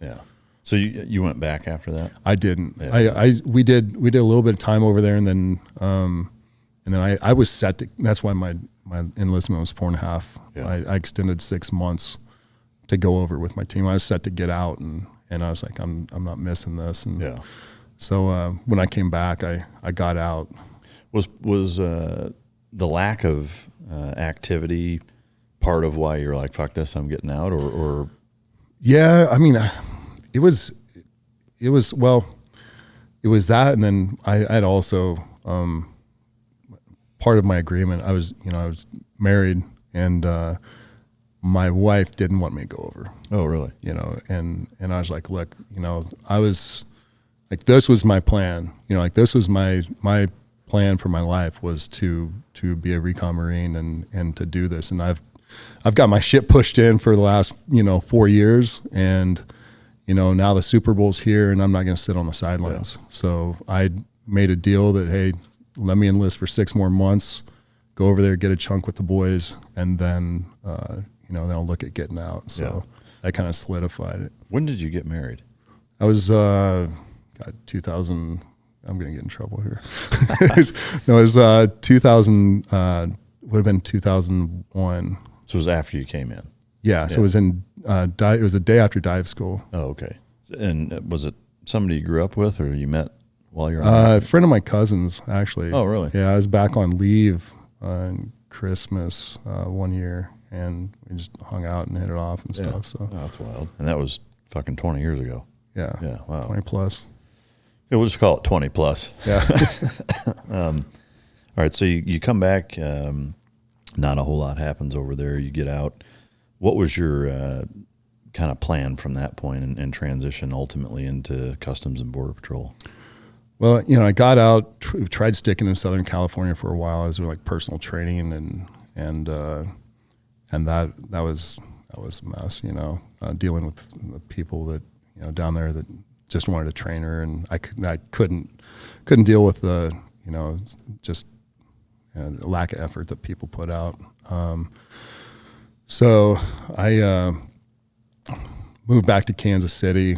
So you went back after that?
I didn't.
Yeah.
We did a little bit of time over there, and then I was set to. That's why my enlistment was 4.5.
Yeah.
I extended 6 months to go over with my team. I was set to get out, and I was like, I'm not missing this. And so when I came back, I got out.
Was the lack of activity part of why you're like, fuck this, I'm getting out, or? Yeah,
I mean, it was that, and then I'd also part of my agreement. I was married, and my wife didn't want me to go over.
Oh, really?
And I was like, look, I was like, this was my plan. This was my plan for my life, was to be a Recon Marine and to do this. And I've got my shit pushed in for the last 4 years, and now the Super Bowl's here, and I'm not going to sit on the sidelines. Yeah. So I made a deal that, hey, let me enlist for 6 more months, go over there, get a chunk with the boys, and then then I'll look at getting out. So that kind of solidified it.
When did you get married?
I was 2000. I'm going to get in trouble here. It was 2000. Would have been 2001.
So it was after you came in.
Yeah. So it was in. It was a day after dive school.
Oh, okay. And was it somebody you grew up with, or you met while you were
a friend of my cousin's, actually.
Oh, really?
Yeah, I was back on leave on Christmas one year, and we just hung out and hit it off and stuff. So
that's wild. And that was fucking 20 years ago.
Yeah.
Yeah. Wow.
20 plus.
Yeah, we'll just call it 20 plus.
Yeah.
All right. So you come back. Not a whole lot happens over there. You get out. What was your kind of plan from that point and transition ultimately into Customs and Border Patrol?
Well, I got out, tried sticking in Southern California for a while. I was doing like personal training, and that was a mess. Dealing with the people that down there that just wanted a trainer, and I couldn't deal with the just the lack of effort that people put out. So I moved back to Kansas City.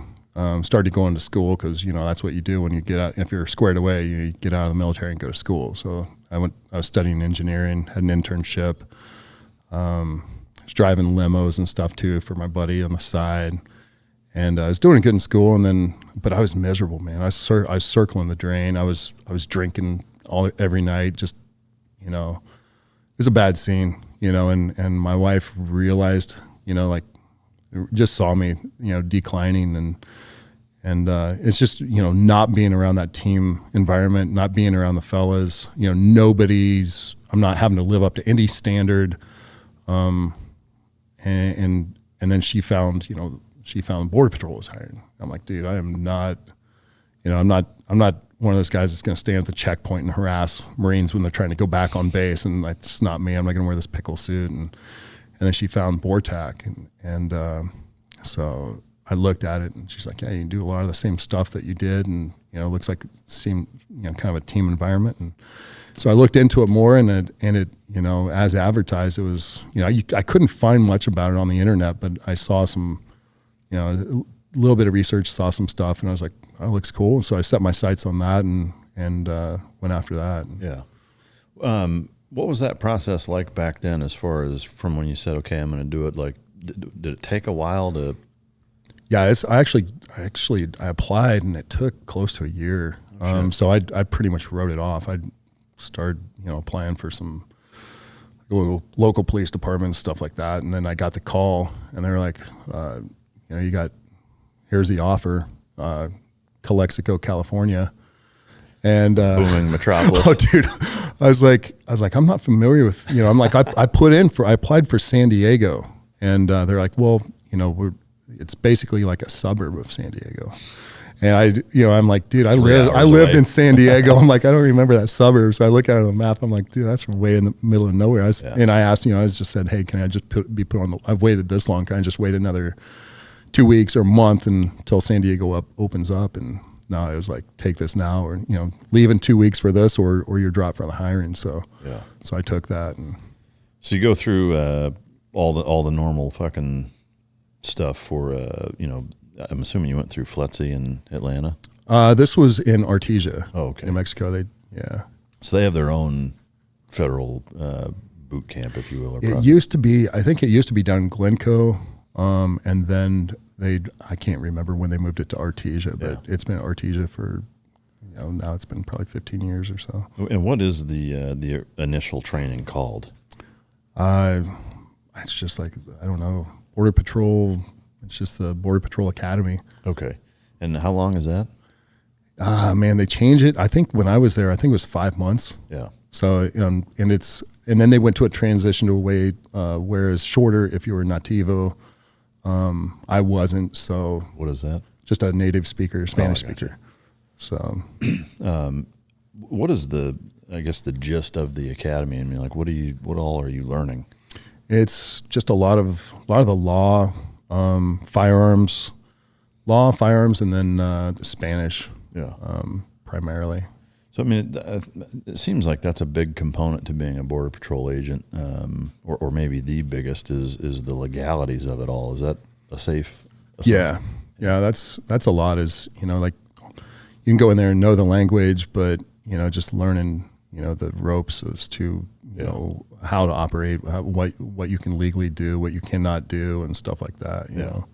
Started going to school, because that's what you do when you get out. If you're squared away, you get out of the military and go to school. So I was studying engineering, had an internship. Was driving limos and stuff too for my buddy on the side, and I was doing good in school. But I was miserable, man. I was circling the drain. I was drinking every night. Just it was a bad scene. And my wife realized, just saw me, declining, and it's just, not being around that team environment, not being around the fellas, I'm not having to live up to any standard. And then she found Border Patrol was hiring. I'm like, dude, I am not, I'm not one of those guys that's going to stand at the checkpoint and harass Marines when they're trying to go back on base. And that's not me. I'm not going to wear this pickle suit. And then she found BORTAC, and so I looked at it, and she's like, yeah, you can do a lot of the same stuff that you did, and it looks like it seemed kind of a team environment. And so I looked into it more, and it as advertised, it was I couldn't find much about it on the internet, but I saw some a little bit of research, saw some stuff, and I was like, oh, it looks cool. And so I set my sights on that and went after that.
Yeah. What was that process like back then, as far as from when you said, okay, I'm going to do it? Like, did it take a while to?
Yeah, I applied and it took close to a year. So I pretty much wrote it off. I started, applying for some local police departments, stuff like that. And then I got the call and they were like, here's the offer, Calexico, California. And
booming metropolis.
Oh, dude, I was like, I'm not familiar with, I'm like, I applied for San Diego, and they're like, well, it's basically like a suburb of San Diego. And I'm like, dude, I lived in San Diego. I'm like, I don't remember that suburb. So I look at it on the map. I'm like, dude, that's way in the middle of nowhere. And I asked, I just said, hey, can I just be put on I've waited this long. Can I just wait another 2 weeks or a month until San Diego opens up? And no, it was like, take this now, or, leave in 2 weeks for this, or you're dropped from the hiring. So, so I took that. And
so you go through all the normal fucking stuff for, I'm assuming you went through FLETC in Atlanta.
This was in Artesia, New Mexico.
So they have their own federal boot camp, if you will.
It used to be, I think it used to be down in Glencoe, and then I can't remember when they moved it to Artesia, but it's been Artesia for, now it's been probably 15 years or so.
And what is the initial training called?
It's just like, I don't know, Border Patrol. It's just the Border Patrol Academy.
Okay. And how long is that?
Man, they changed it. I think when I was there, I think it was 5 months.
Yeah.
So, and then they went to a transition to a way where it's shorter if you were nativo. I wasn't. So
what is that?
Just a native speaker, Spanish speaker. So,
what is the gist of the academy? I mean, like, what all are you learning?
It's just a lot of the law, firearms, and then the Spanish, primarily.
So, I mean, it seems like that's a big component to being a Border Patrol agent, or maybe the biggest is the legalities of it all. Is that a safe?
Yeah, that's a lot. Is like you can go in there and know the language, but just learning the ropes as to know how to operate, what you can legally do, what you cannot do, and stuff like that. You know.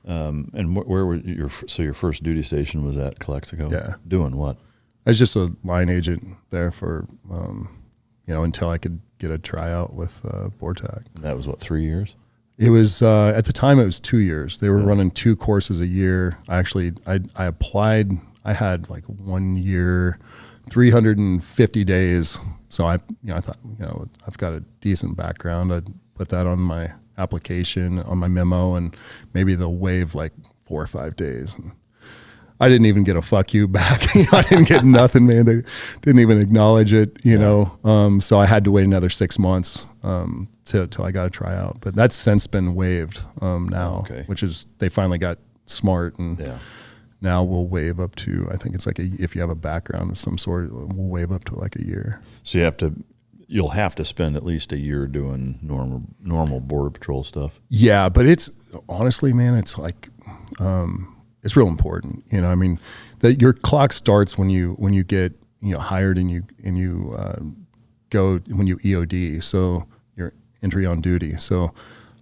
And where were your first duty station was at Calexico?
Yeah.
Doing what?
I was just a line agent there for, until I could get a tryout with BORTAC.
That was 3 years?
It was, at the time it was 2 years. They were running 2 courses a year. I applied, I had like 1 year, 350 days. So I thought, I've got a decent background. I'd put that on my application, on my memo, and maybe they'll waive like 4 or 5 days. And I didn't even get a fuck you back. I didn't get nothing, man. They didn't even acknowledge it, So I had to wait another 6 months till I got a tryout. But that's since been waived now, which is they finally got smart, and now we'll waive up to, I think it's like if you have a background of some sort, we'll waive up to like a year.
So you'll have to spend at least a year doing normal Border Patrol stuff. Yeah,
but it's honestly, man, it's like. It's real important, I mean, that your clock starts when you get hired and you go when you EOD, so your entry on duty. So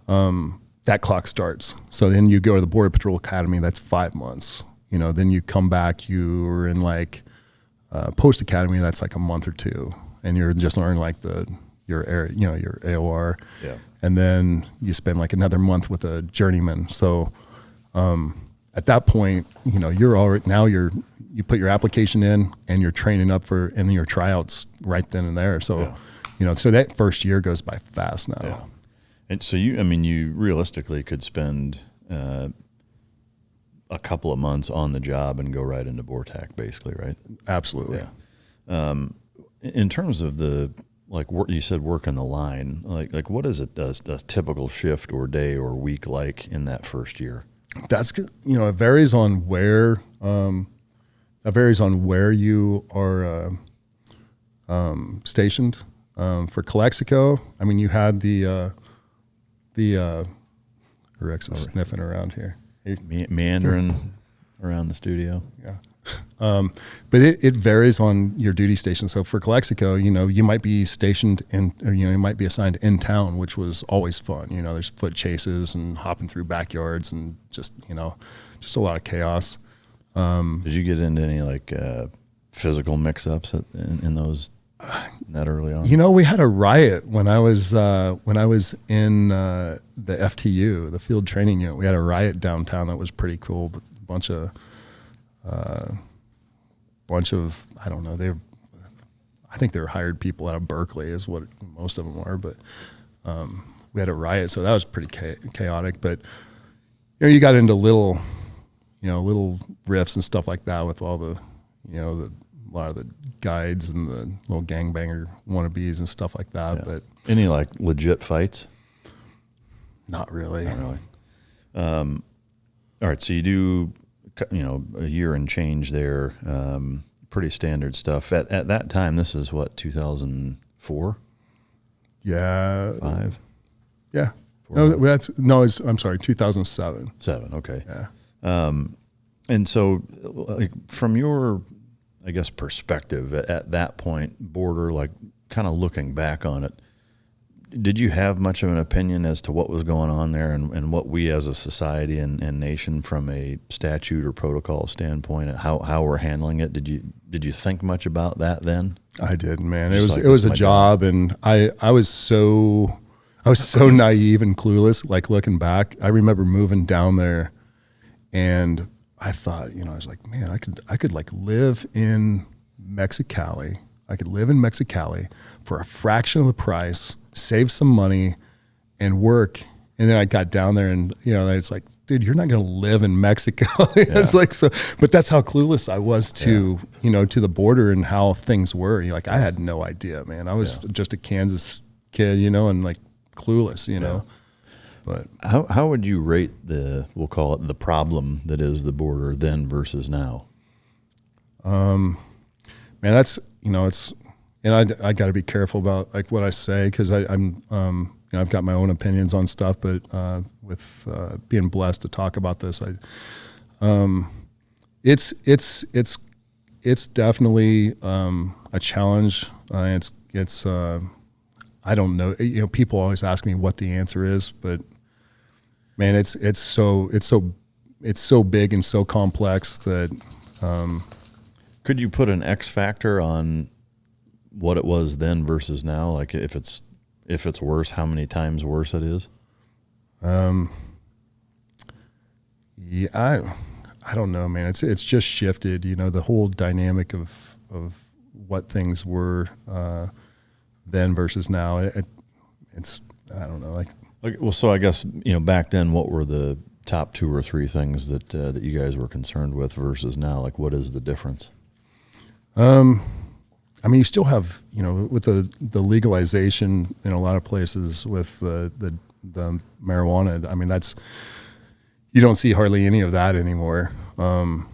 that clock starts. So then you go to the Border Patrol Academy. That's 5 months. Then you come back. You are in like post academy. That's like a month or 2, and you're just learning like your AOR.
Yeah.
And then you spend like another month with a journeyman. So. At that point, you're already you put your application in and you're training up and then your tryouts right then and there. So, so that first year goes by fast now.
Yeah. And so you realistically could spend a couple of months on the job and go right into BORTAC, basically, right?
Absolutely.
Yeah. In terms of like work, you said work on the line, like what is it? Does a typical shift or day or week like in that first year?
That's it varies on where you are stationed. For Calexico, I mean, you had the Rex is sniffing around here.
Meandering around the studio.
Yeah. But it varies on your duty station. So for Calexico, you might be stationed you might be assigned in town, which was always fun. There's foot chases and hopping through backyards and just a lot of chaos.
Did you get into any physical mix-ups in those that early on?
We had a riot when I was in the FTU, the Field Training Unit. We had a riot downtown that was pretty cool. But a bunch of I don't know. I think they were hired people out of Berkeley, is what most of them are. But we had a riot, so that was pretty chaotic. But you got into little riffs and stuff like that with all the a lot of the guides and the little gangbanger wannabes and stuff like that. Yeah. But
any legit fights?
Not really.
All right, so you do a year and change there. Pretty standard stuff. At that time, this is what, 2004?
Yeah.
5?
Yeah. I'm sorry, 2007.
7, okay.
Yeah.
And so, from your, I guess, perspective at that point, border, kind of looking back on it, did you have much of an opinion as to what was going on there and what we as a society and nation from a statute or protocol standpoint, how we're handling it? Did you think much about that then?
I did, man. It was a job, and I was so naive and clueless. Looking back, I remember moving down there, and I thought, I was like, man, I could live in Mexicali. I could live in Mexicali for a fraction of the price, save some money, and work. And then I got down there, and it's like, dude, you're not going to live in Mexico. It's so. But that's how clueless I was to to the border and how things were. I had no idea, man. I was just a Kansas kid, and clueless,
Yeah.
But
how would you rate we'll call it the problem that is the border then versus now?
Man, that's it's, and I got to be careful about what I say, because I'm I've got my own opinions on stuff, but with being blessed to talk about this, it's definitely a challenge. It's I don't know. People always ask me what the answer is, but man, it's so big and so complex that.
Could you put an X factor on what it was then versus now? If it's worse, how many times worse it is?
Yeah, I don't know, man. It's just shifted. The whole dynamic of what things were then versus now. It's I don't know.
Well, so I guess back then, what were the top 2 or 3 things that you guys were concerned with versus now? What is the difference?
You still have, with the legalization in a lot of places with the marijuana. You don't see hardly any of that anymore. But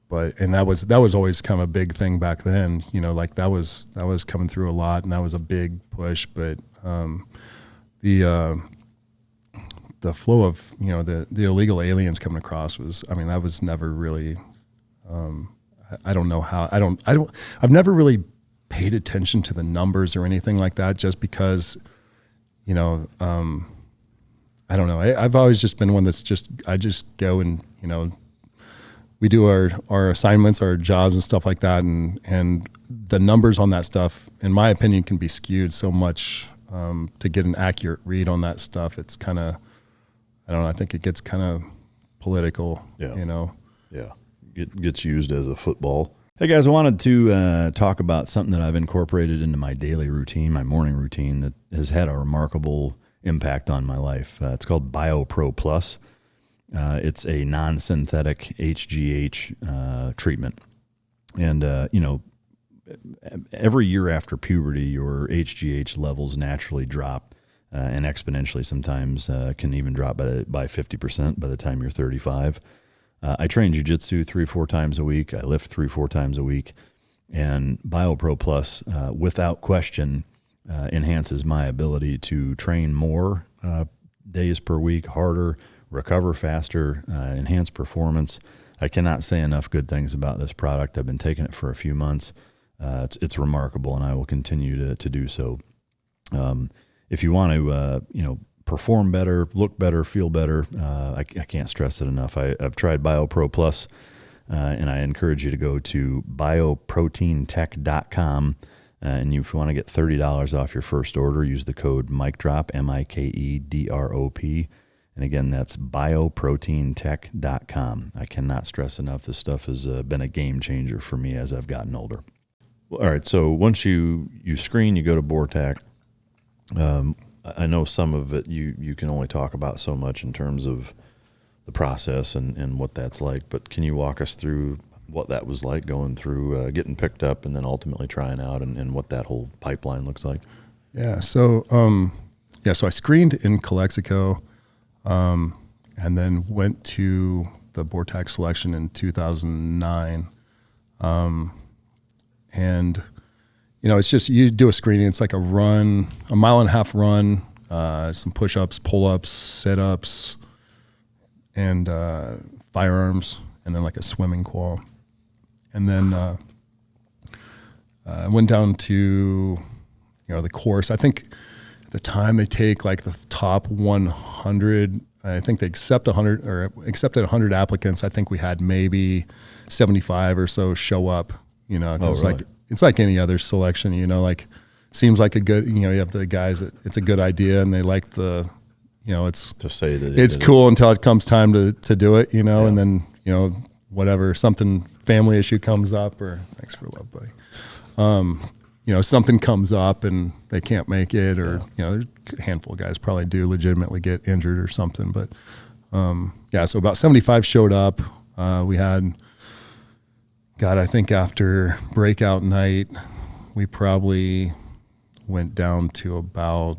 that was always kind of a big thing back then. That was coming through a lot, and that was a big push. But the flow of the illegal aliens coming across that was never really. I don't know how. I've never really paid attention to the numbers or anything like that, just because, I don't know. I've always just been one that's I just go and, we do our assignments, our jobs and stuff like that. And the numbers on that stuff, in my opinion, can be skewed so much to get an accurate read on that stuff. It's kind of, I don't know. I think it gets kind of political,
Yeah. It gets used as a football. Hey guys, I wanted to talk about something that I've incorporated into my daily routine, my morning routine, that has had a remarkable impact on my life. It's called BioPro Plus. It's a non-synthetic HGH treatment. And, every year after puberty, your HGH levels naturally drop and exponentially sometimes can even drop by 50% by the time you're 35. I train jiu-jitsu 3-4 times a week. I lift 3-4 times a week. And BioPro Plus, without question, enhances my ability to train more days per week, harder, recover faster, enhance performance. I cannot say enough good things about this product. I've been taking it for a few months. It's remarkable, and I will continue to do so. If you want to, perform better, look better, feel better, I can't stress it enough. I've tried BioPro Plus, and I encourage you to go to bioproteintech.com. And if you want to get $30 off your first order, use the code MikeDrop, MIKEDROP. And again, that's bioproteintech.com. I cannot stress enough, this stuff has been a game changer for me as I've gotten older. Well, all right, so once you screen, you go to BORTAC. I know some of it you can only talk about so much in terms of the process and what that's like, but can you walk us through what that was like going through getting picked up and then ultimately trying out and what that whole pipeline looks like?
Yeah. So, so I screened in Calexico, and then went to the BORTAC selection in 2009. And, it's just, you do a screening. It's like a run, a 1.5 mile run, some push-ups, pull-ups, sit-ups, and firearms, and then like a swimming qual. And then I went down to, the course. I think at the time they take like the top 100. I think they accepted 100 applicants. I think we had maybe 75 or so show up. Really? It's like any other selection. Seems like a good. You have the guys that it's a good idea and they like the. It's
to say that
it's cool until it comes time to do it. And then whatever something family issue comes up, or thanks for love, buddy. Something comes up and they can't make it, or there's a handful of guys probably do legitimately get injured or something. But so about 75 showed up. We had, I think after breakout night, we probably went down to about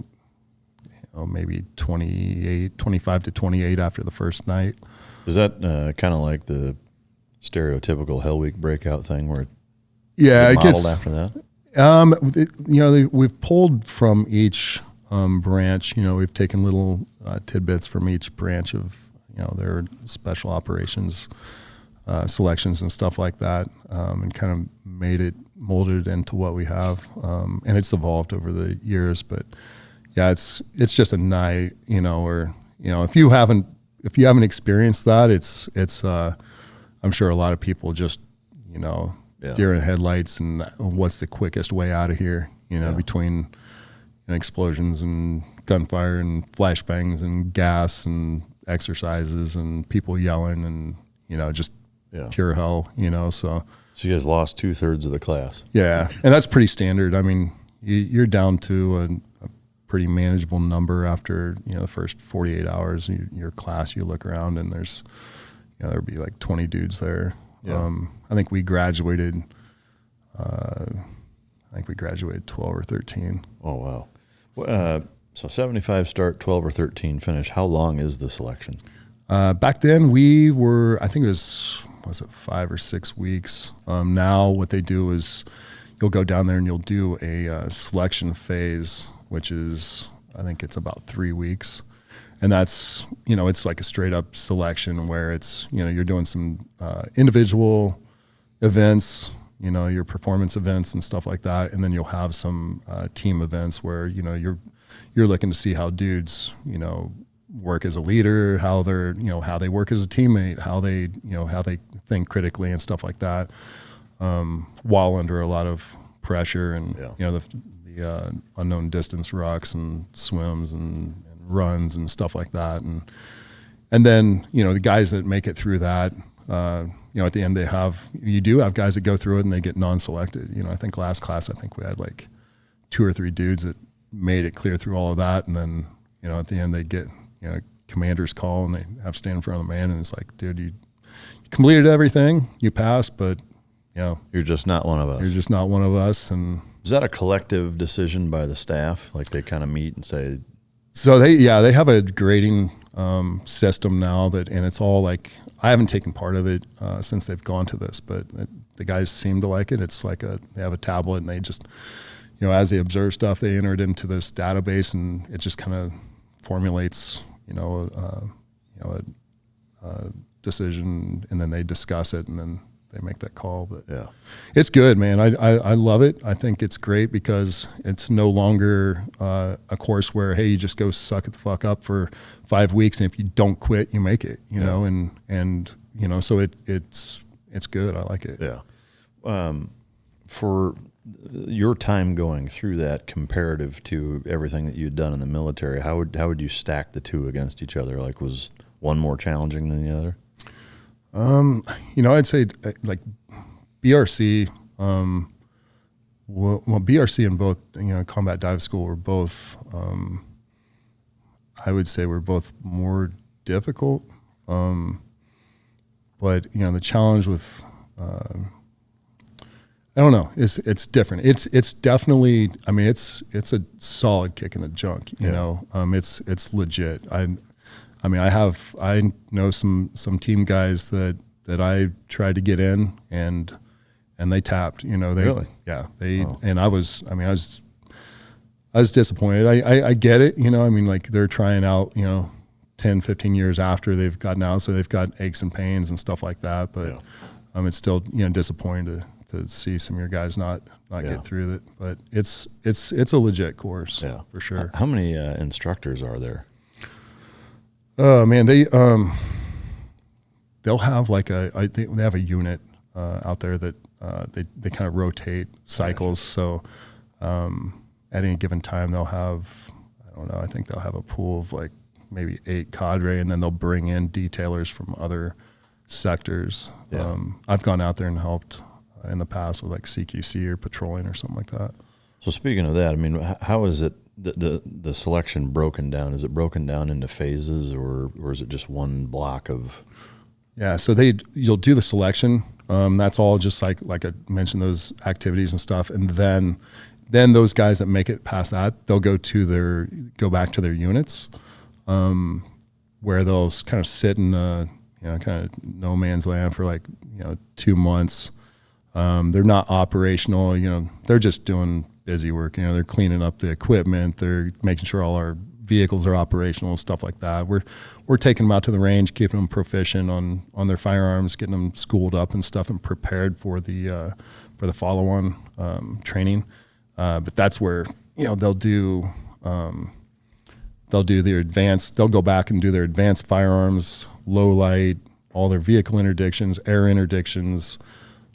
maybe 25 to 28 after the first night.
Is that kind of like the stereotypical Hell Week breakout thing where
it
gets
modeled
after that?
We've pulled from each branch. We've taken little tidbits from each branch of their special operations selections and stuff like that, and kind of molded it into what we have. And it's evolved over the years, but it's just a night, where if you haven't experienced that, it's I'm sure a lot of people just deer in headlights and what's the quickest way out of here, between explosions and gunfire and flashbangs and gas and exercises and people yelling and just pure hell, so
you guys lost 2/3 of the class.
Yeah, and that's pretty standard. I mean, you're down to a pretty manageable number after the first 48 hours. Your class, you look around and there's there'd be like 20 dudes there. I think we graduated 12 or 13.
Oh wow. So 75 start, 12 or 13 finish. How long is the selection?
Back then we were, I think it was it 5 or 6 weeks. Now what they do is you'll go down there and you'll do a selection phase, which is, I think it's about 3 weeks. And that's, it's like a straight up selection where it's, you're doing some individual events, your performance events and stuff like that. And then you'll have some team events where, you're looking to see how dudes, work as a leader, how they're, how they work as a teammate, how they think critically and stuff like that, while under a lot of pressure and, the unknown distance rucks and swims and runs and stuff like that. And then, the guys that make it through that, at the end you do have guys that go through it and they get non-selected. I think last class, we had like 2 or 3 dudes that made it clear through all of that. And then, at the end they get, commander's call and they have to stand in front of the man. And it's like, dude, you completed everything, you passed, but
you're just not one of us.
You're just not one of us. And
is that a collective decision by the staff? Like they kind of meet and say,
so they have a grading system now and it's all like, I haven't taken part of it since they've gone to this, but the guys seem to like it. It's like they have a tablet and they just, as they observe stuff, they enter it into this database and it just kind of formulates, a decision, and then they discuss it, and then they make that call. But
Yeah.
it's good, man. I love it. I think it's great because it's no longer a course where, hey, you just go suck it the fuck up for 5 weeks, and if you don't quit, you make it, you know, and you know, so it's good. I like it.
Yeah. For your time going through that comparative to everything that you'd done in the military, how would you stack the two against each other? Like, was one more challenging than the other?
You know, I'd say like BRC, well, BRC and both, you know, combat dive school were both, I would say were both more difficult. But you know, the challenge with, I don't know, it's different. It's definitely, I mean, it's a solid kick in the junk, you know, it's legit. I mean, I know some team guys that I tried to get in and they tapped, you know,
Really?
Yeah, and I was disappointed. I get it, you know, I mean, like they're trying out, you know, 10, 15 years after they've gotten out, so they've got aches and pains and stuff like that. But it's still, you know, disappointing to see some of your guys not get through it. But it's a legit course, for sure.
How many instructors are there?
Oh man, they'll have like they have a unit out there that they kind of rotate cycles. So at any given time they'll have, I don't know, I think they'll have a pool of like maybe 8 cadre, and then they'll bring in detailers from other sectors. I've gone out there and helped in the past with like CQC or patrolling or something like that.
So speaking of that, I mean, how is it the selection broken down? Is it broken down into phases, or is it just one block of?
Yeah, so you'll do the selection. That's all just like I mentioned, those activities and stuff, and then those guys that make it past that, they'll go back to their units, where they'll kind of sit in you know, kind of no man's land for like, you know, 2 months. They're not operational, you know, they're just doing busy work. You know, they're cleaning up the equipment, they're making sure all our vehicles are operational, stuff like that. We're taking them out to the range, keeping them proficient on their firearms, getting them schooled up and stuff, and prepared for the follow-on training. But that's where, you know, they'll do their advanced. They'll go back and do their advanced firearms, low light, all their vehicle interdictions, air interdictions,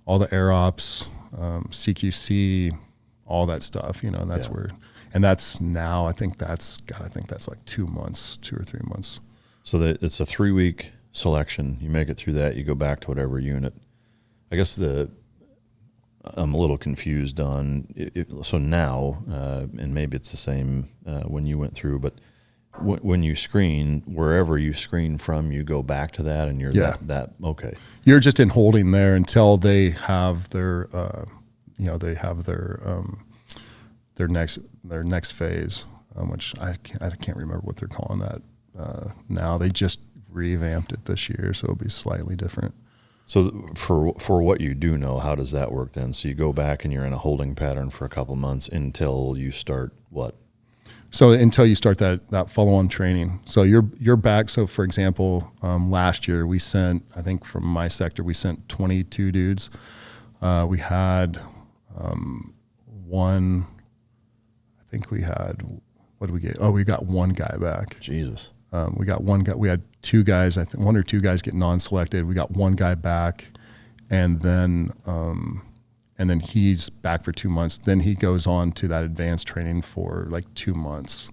all the air ops, CQC, all that stuff. You know, and that's where. And that's now, I think that's like 2 months, 2 or 3 months.
So it's a 3-week selection. You make it through that, you go back to whatever unit. I guess I'm a little confused on, so now, and maybe it's the same when you went through, but when you screen, wherever you screen from, you go back to that, and you're that okay.
You're just in holding there until they have their, their next phase, which I can't remember what they're calling that now. They just revamped it this year, so it'll be slightly different.
So for what you do know, how does that work then? So you go back and you're in a holding pattern for a couple months until you start what?
So until you start that follow-on training. So you're back. So for example, last year we sent, I think from my sector, we sent 22 dudes. We had one. I think we had, what did we get? Oh, we got one guy back.
Jesus.
We got one guy. We had 2 guys, I think 1 or 2 guys get non-selected. We got one guy back, and then he's back for 2 months. Then he goes on to that advanced training for like 2 months,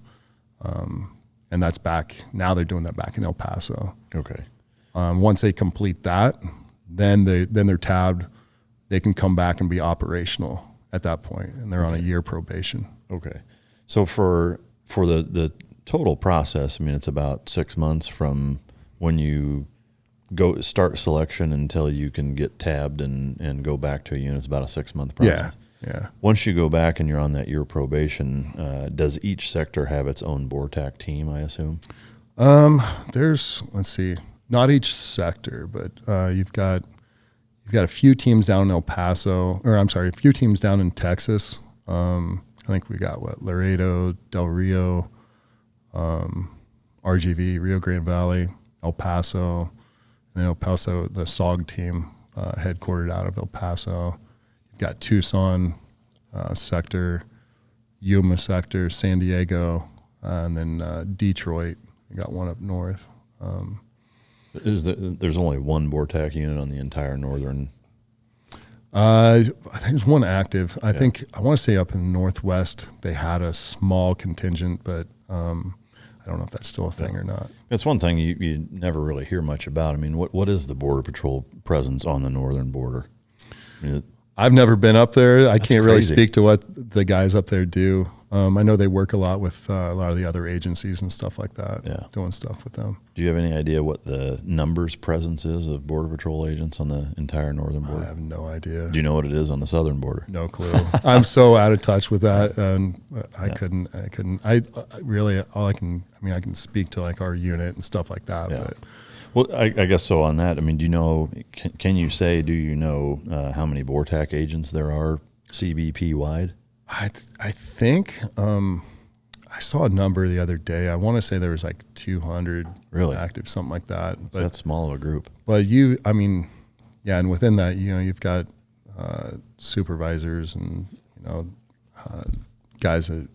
and that's back. Now they're doing that back in El Paso.
Okay.
Once they complete that, then they're tabbed. They can come back and be operational at that point, and they're on a year probation.
Okay. So for the total process, I mean, it's about 6 months from when you go start selection until you can get tabbed and go back to a unit. It's about a 6-month process.
Yeah.
Once you go back and you're on that year probation, does each sector have its own BORTAC team, I assume?
There's, let's see, not each sector, but you've got a few teams down in El Paso, or I'm sorry, a few teams down in Texas. I think we got Laredo, Del Rio, RGV, Rio Grande Valley, El Paso, and And El Paso, the SOG team, headquartered out of El Paso. You've got Tucson sector, Yuma sector, San Diego, and then Detroit. You got one up north.
There's only one BORTAC unit on the entire northern?
I think there's one active. I want to say up in the Northwest they had a small contingent, but I don't know if that's still a thing or not.
That's one thing you never really hear much about. I mean, what is the Border Patrol presence on the northern border? I mean,
I've never been up there. I can't really
crazy.
speak to what the guys up there do. I know they work a lot with a lot of the other agencies and stuff like that, doing stuff with them.
Do you have any idea what the numbers presence is of Border Patrol agents on the entire northern border?
I have no idea.
Do you know what it is on the southern border?
No clue. I'm so out of touch with that, and I couldn't. I really, I can speak to like our unit and stuff like that.
Yeah.
But
Well, I guess so on that. I mean, do you know, do you know how many BORTAC agents there are CBP wide?
I think I saw a number the other day. I want to say there was like 200
Really?
active, something like that.
It's that small of a group.
But and within that, you've got supervisors and guys that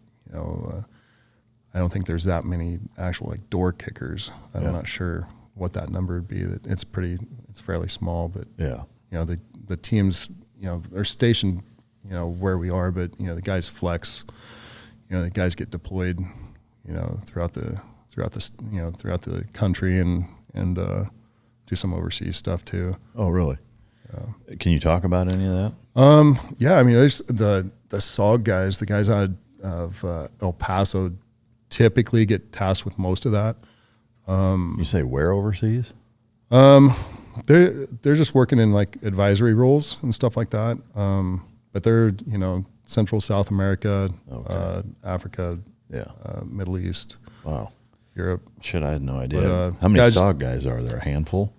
I don't think there's that many actual like door kickers. I'm not sure what that number would be. It's fairly small, but the teams they're stationed where we are, but the guys flex. The guys get deployed throughout the country and do some overseas stuff too.
Oh, really? Can you talk about any of that?
There's the SOG guys, the guys out of El Paso typically get tasked with most of that.
You say where overseas?
They're just working in like advisory roles and stuff like that. But they're Central South America, Africa, Middle East.
Wow.
Europe.
Shit, I had no idea.
But,
how many SOG guys are there? A handful?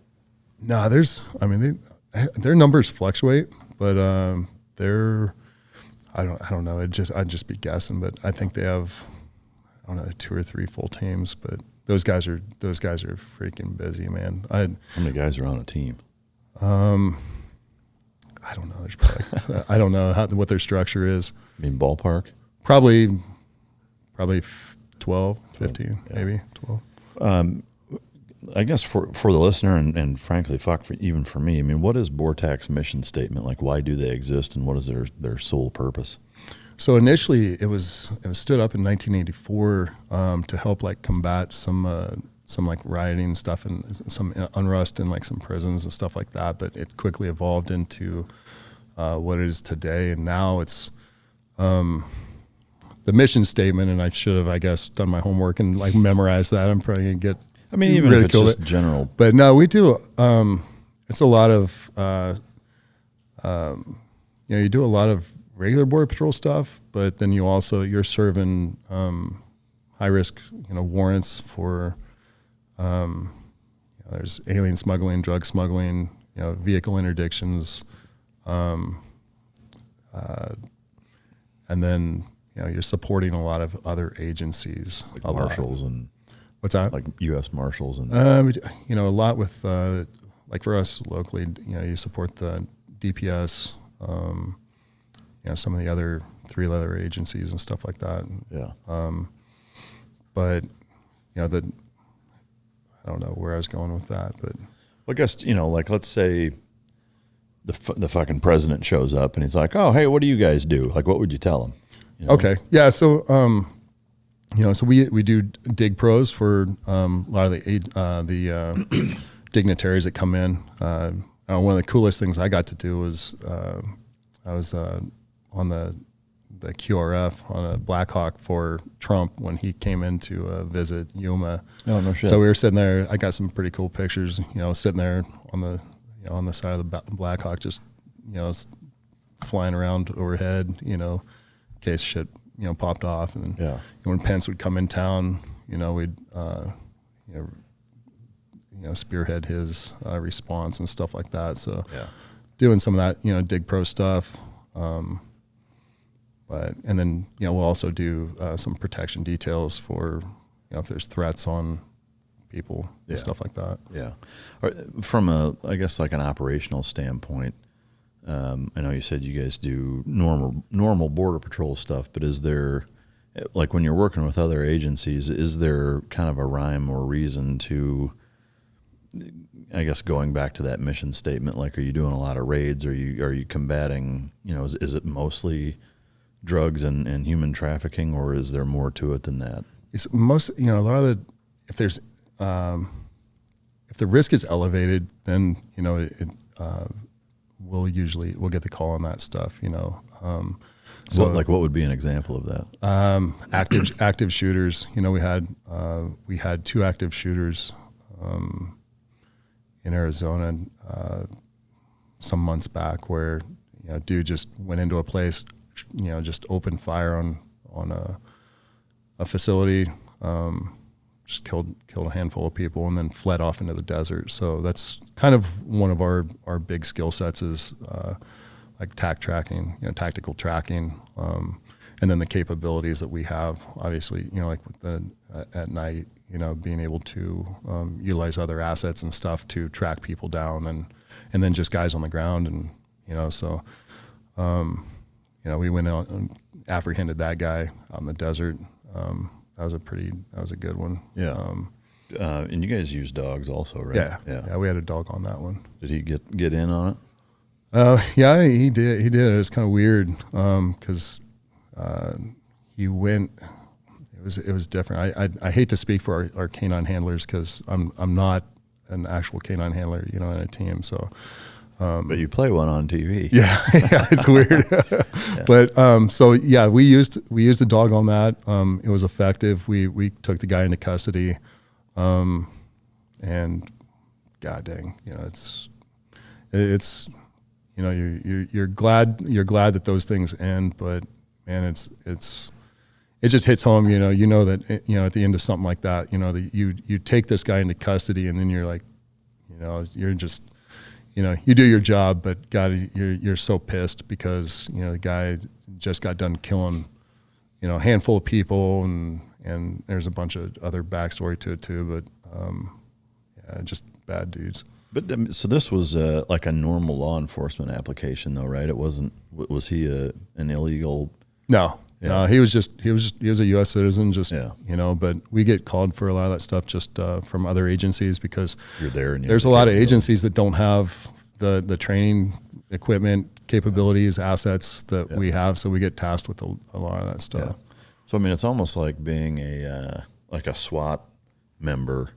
No, their numbers fluctuate, but I don't know. I'd just be guessing, but I think they have 2 or 3 full teams. But those guys are freaking busy, man.
How many guys are on a team?
I don't know. There's probably I don't know what their structure is.
I mean, ballpark?
Probably 12, 15, maybe 12.
I guess for the listener and frankly, even for me, I mean, what is BORTAC's mission statement? Like, why do they exist, and what is their sole purpose?
So initially, it was stood up in 1984 to help like combat some like rioting stuff and some unrest in like some prisons and stuff like that. But it quickly evolved into what it is today, and now it's the mission statement. And I should have, I guess, done my homework and like memorized that. I'm probably gonna get.
I mean, even if it's just general.
But no, we do. It's a lot of, you do a lot of regular Border Patrol stuff, but then you're serving high risk, warrants for, there's alien smuggling, drug smuggling, vehicle interdictions, and then you're supporting a lot of other agencies,
like marshals and.
What's that?
Like U.S. Marshals and
a lot with like for us locally, you support the DPS, some of the other 3 letter agencies and stuff like that.
Yeah.
But I don't know where I was going with that, but
I guess like let's say the fucking president shows up and he's like, "Oh, hey, what do you guys do?" Like, what would you tell him?
Okay, yeah, so. So we do dig pros for a lot of the dignitaries that come in. One of the coolest things I got to do was I was on the QRF on a Black Hawk for Trump when he came in to visit Yuma.
Oh, no shit.
So we were sitting there. I got some pretty cool pictures. Sitting there on the side of the Black Hawk, just flying around overhead. In case shit. Popped off, and when Pence would come in town, we'd spearhead his response and stuff like that. So doing some of that, dig pro stuff, and then we'll also do some protection details for if there's threats on people and stuff like that.
Yeah. From I guess like an operational standpoint, I know you said you guys do normal border patrol stuff, but is there, like when you're working with other agencies, is there kind of a rhyme or reason to, I guess, going back to that mission statement? Like, are you doing a lot of raids? Are you combating, is it mostly drugs and human trafficking, or is there more to it than that?
It's most, a lot of if there's, if the risk is elevated, then, we'll get the call on that stuff,
So what would be an example of that?
Active shooters, we had 2 active shooters, in Arizona, some months back where, dude just went into a place, just opened fire on a facility, just killed a handful of people and then fled off into the desert. So that's kind of one of our big skill sets is like tracking, tactical tracking, and then the capabilities that we have, obviously, like with the at night, being able to utilize other assets and stuff to track people down, and then just guys on the ground, and so we went out and apprehended that guy out in the desert. That was a good one.
Yeah. And you guys use dogs also, right?
Yeah. We had a dog on that one.
Did he get in on it?
Yeah, he did. He did. It was kind of weird because he went. It was different. I hate to speak for our canine handlers because I'm not an actual canine handler, in a team. So,
but you play one on TV.
Yeah, it's weird. But so yeah, we used a dog on that. It was effective. We took the guy into custody, and god dang, it's you're glad that those things end, but man, it just hits home. That at the end of something like that, that you take this guy into custody, and then you're like, you're just. You do your job, but God, you're so pissed because the guy just got done killing, a handful of people, and there's a bunch of other backstory to it too. But just bad dudes.
But so this was like a normal law enforcement application, though, right? It wasn't. Was he an illegal?
No.
Yeah.
No, he was a U.S. citizen,
yeah.
But we get called for a lot of that stuff just from other agencies because
you're there. And
there's a lot of agencies that don't have the training equipment, capabilities, assets that we have, so we get tasked with a lot of that stuff.
Yeah. So I mean, it's almost like being a SWAT member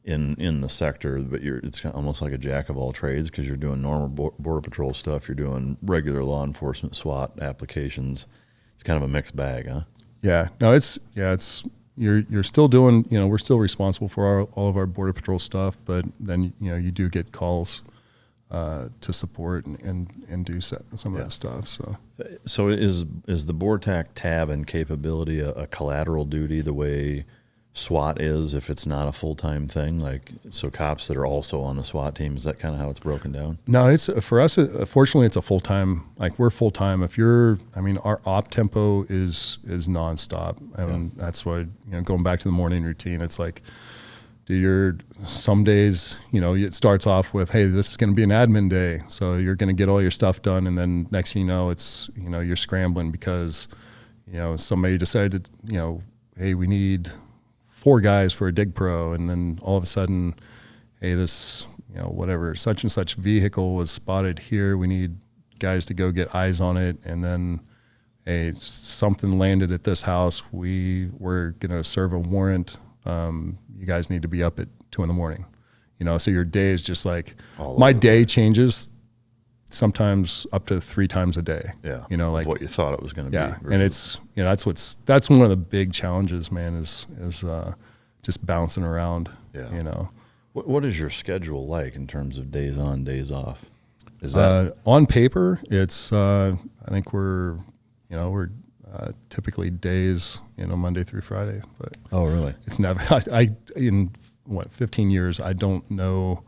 in the sector, but it's almost like a jack of all trades because you're doing normal border patrol stuff, you're doing regular law enforcement SWAT applications. It's kind of a mixed bag, huh?
Yeah. No, it's you're still doing, we're still responsible for all of our border patrol stuff, but then you do get calls to support and do some of that stuff. So
is the BORTAC tab and capability a collateral duty the way SWAT is if it's not a full-time thing? Like, so cops that are also on the SWAT team, is that kind of how it's broken down?
No, it's for us, fortunately it's a full-time, like we're full-time. Our op tempo is nonstop. That's why, going back to the morning routine, it's like, some days, it starts off with, hey, this is going to be an admin day. So you're going to get all your stuff done. And then next thing you know, it's, you're scrambling because, somebody decided, hey, we need 4 guys for a dig pro. And then all of a sudden, hey, this, whatever, such and such vehicle was spotted here. We need guys to go get eyes on it. And then, hey, something landed at this house. We were going to serve a warrant. You guys need to be up at 2 a.m. So your day is just like, my day changes sometimes up to 3 times a day.
Yeah.
Like
what you thought it was going to be.
Yeah. And it's, that's one of the big challenges, man, is just bouncing around.
Yeah. What is your schedule like in terms of days on, days off? Is that
on paper? It's, I think we're typically days, Monday through Friday, but
oh, really?
It's never, in 15 years, I don't know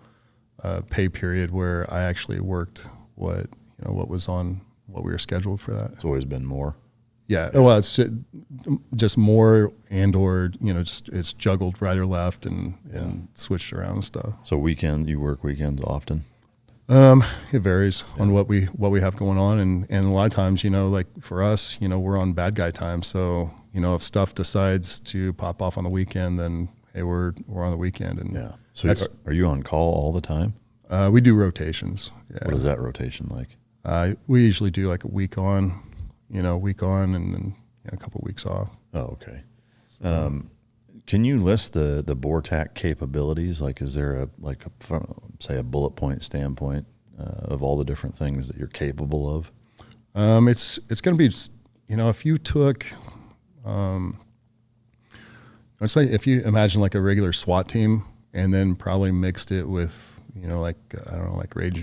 a pay period where I actually worked what we were scheduled for that.
It's always been more.
Yeah. Well, it's just more or just it's juggled right or left and switched around and stuff.
So you work weekends often?
It varies on what we have going on, and a lot of times, like for us, we're on bad guy time. So if stuff decides to pop off on the weekend, then hey, we're on the weekend. And
so are you on call all the time?
We do rotations. Yeah.
What is that rotation like?
We usually do like a week on, and then a couple of weeks off.
Oh, okay. Can you list the BORTAC capabilities? Like, is there a bullet point standpoint of all the different things that you're capable of?
It's going to be, if you took, I'd say if you imagine like a regular SWAT team and then probably mixed it with, like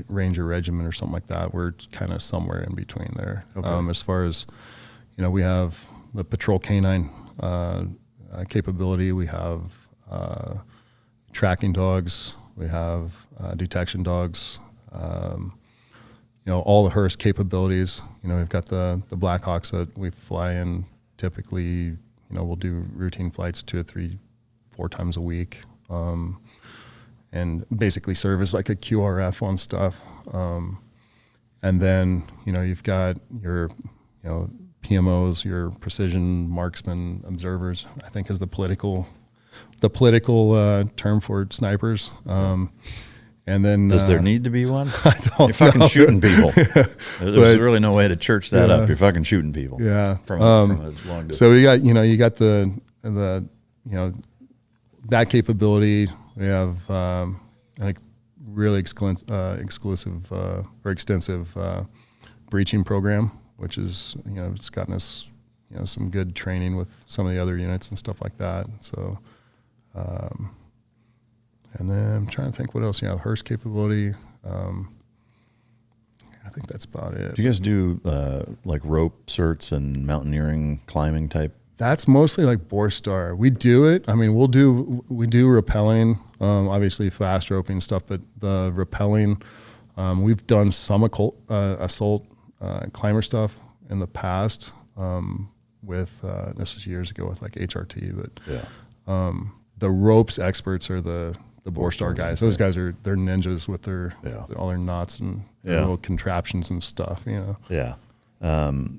Ranger Regiment or something like that, we're kind of somewhere in between there. Okay. As far as, we have the patrol canine capability, we have tracking dogs, we have detection dogs, all the Hearst capabilities. We've got the Blackhawks that we fly in typically. We'll do routine flights 2 or 3, 4 times a week, and basically serve as like a QRF on stuff. And then you've got your PMOs, your precision marksman observers, I think is the political term for snipers. And then
does there need to be one?
I don't
You're fucking
know.
shooting people. There's really no way to church that up. You're fucking shooting people.
Yeah.
From a long distance.
So you got the that capability. We have I think really exclusive or extensive breaching program, which is it's gotten us some good training with some of the other units and stuff like that. So. And then I'm trying to think what else. Hearst capability. I think that's about it.
Do you guys do like rope certs and mountaineering climbing type?
That's mostly like BORSTAR. We do it. I mean, we do rappelling, obviously fast roping stuff, but the rappelling, we've done some assault climber stuff in the past with this was years ago with like HRT, but the ropes experts are the BORSTAR guys. Those guys they're ninjas with all their knots and little contraptions and stuff.
Yeah.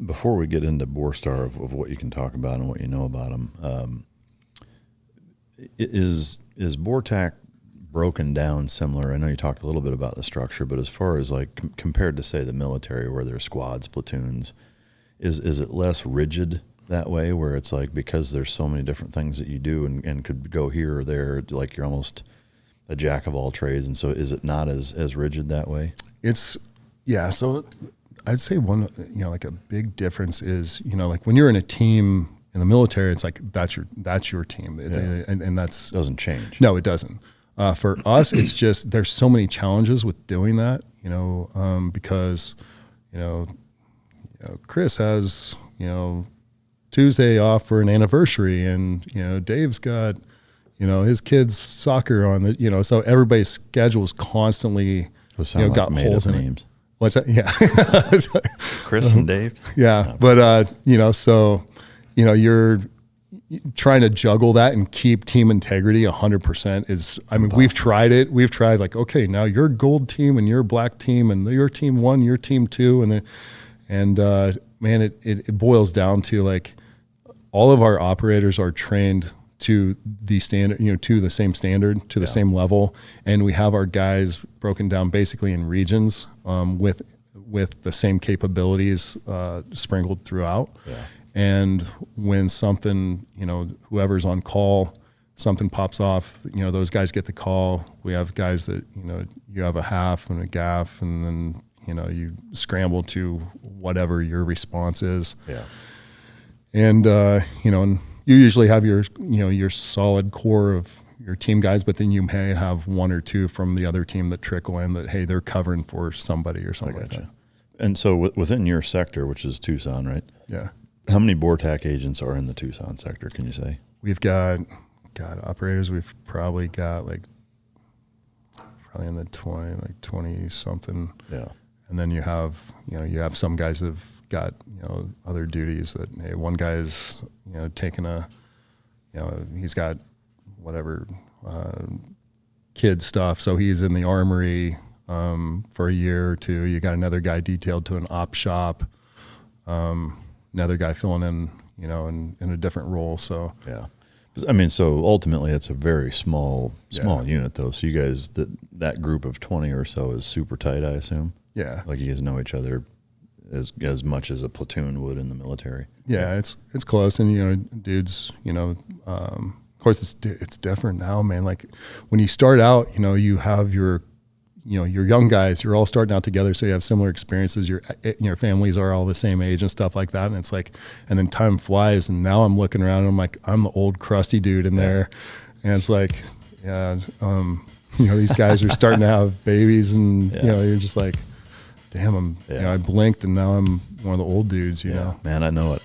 Before we get into BORSTAR of what you can talk about and what you know about them, is BORTAC broken down similar? I know you talked a little bit about the structure, but as far as like compared to say the military where there's squads, platoons, is it less rigid that way where it's like because there's so many different things that you do and could go here or there, like you're almost a jack of all trades, and so is it not as rigid that way? So I'd say one like a big difference is like when you're in a team in the military, it's like that's your team, and that's doesn't change.
No, it doesn't. For us, it's just there's so many challenges with doing that, because Chris has Tuesday off for an anniversary, and Dave's got his kids soccer on the so everybody's schedule is constantly got holes in it. What's that? Yeah.
Chris and Dave.
Yeah. But so you're trying to juggle that and keep team integrity 100% is, I mean, we've tried it. We've tried like, okay, now you're gold team and you're black team and your team 1, your team 2. And man, it boils down to like all of our operators are trained to the standard, to the same standard, to the same level. And we have our guys broken down basically in regions with the same capabilities sprinkled throughout. Yeah. And when something, whoever's on call, something pops off, those guys get the call. We have guys that, you have a half and a gaff, and then, you scramble to whatever your response is. Yeah. And, and you usually have your solid core of your team guys, but then you may have 1 or 2 from the other team that trickle in that, hey, they're covering for somebody or something like that.
And so within your sector, which is Tucson, right?
Yeah.
How many BORTAC agents are in the Tucson sector, can you say?
We've got operators. We've probably got probably in the 20 something. Yeah. And then you have some guys that have got, other duties that, hey, one guy's, taking he's got whatever kid stuff. So he's in the armory for a year or two. You got another guy detailed to an op shop, another guy filling in, in a different role. So
yeah, I mean, so ultimately it's a very small unit though. So you guys, that group of 20 or so is super tight, I assume.
Yeah,
like you guys know each other as much as a platoon would in the military.
Yeah, it's close, and dudes, of course it's different now, man. Like when you start out, you have your young guys, you're all starting out together, so you have similar experiences. Your families are all the same age and stuff like that, and it's like, and then time flies, and now I'm looking around, and I'm like, I'm the old crusty dude in there, and it's like, these guys are starting to have babies, and you're just like, damn, I blinked and now I'm one of the old dudes, you know.
Man, I know it.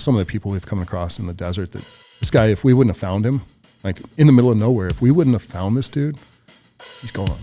Some of the people we've come across in the desert, that this guy, if we wouldn't have found him, like in the middle of nowhere, if we wouldn't have found this dude, he's gone.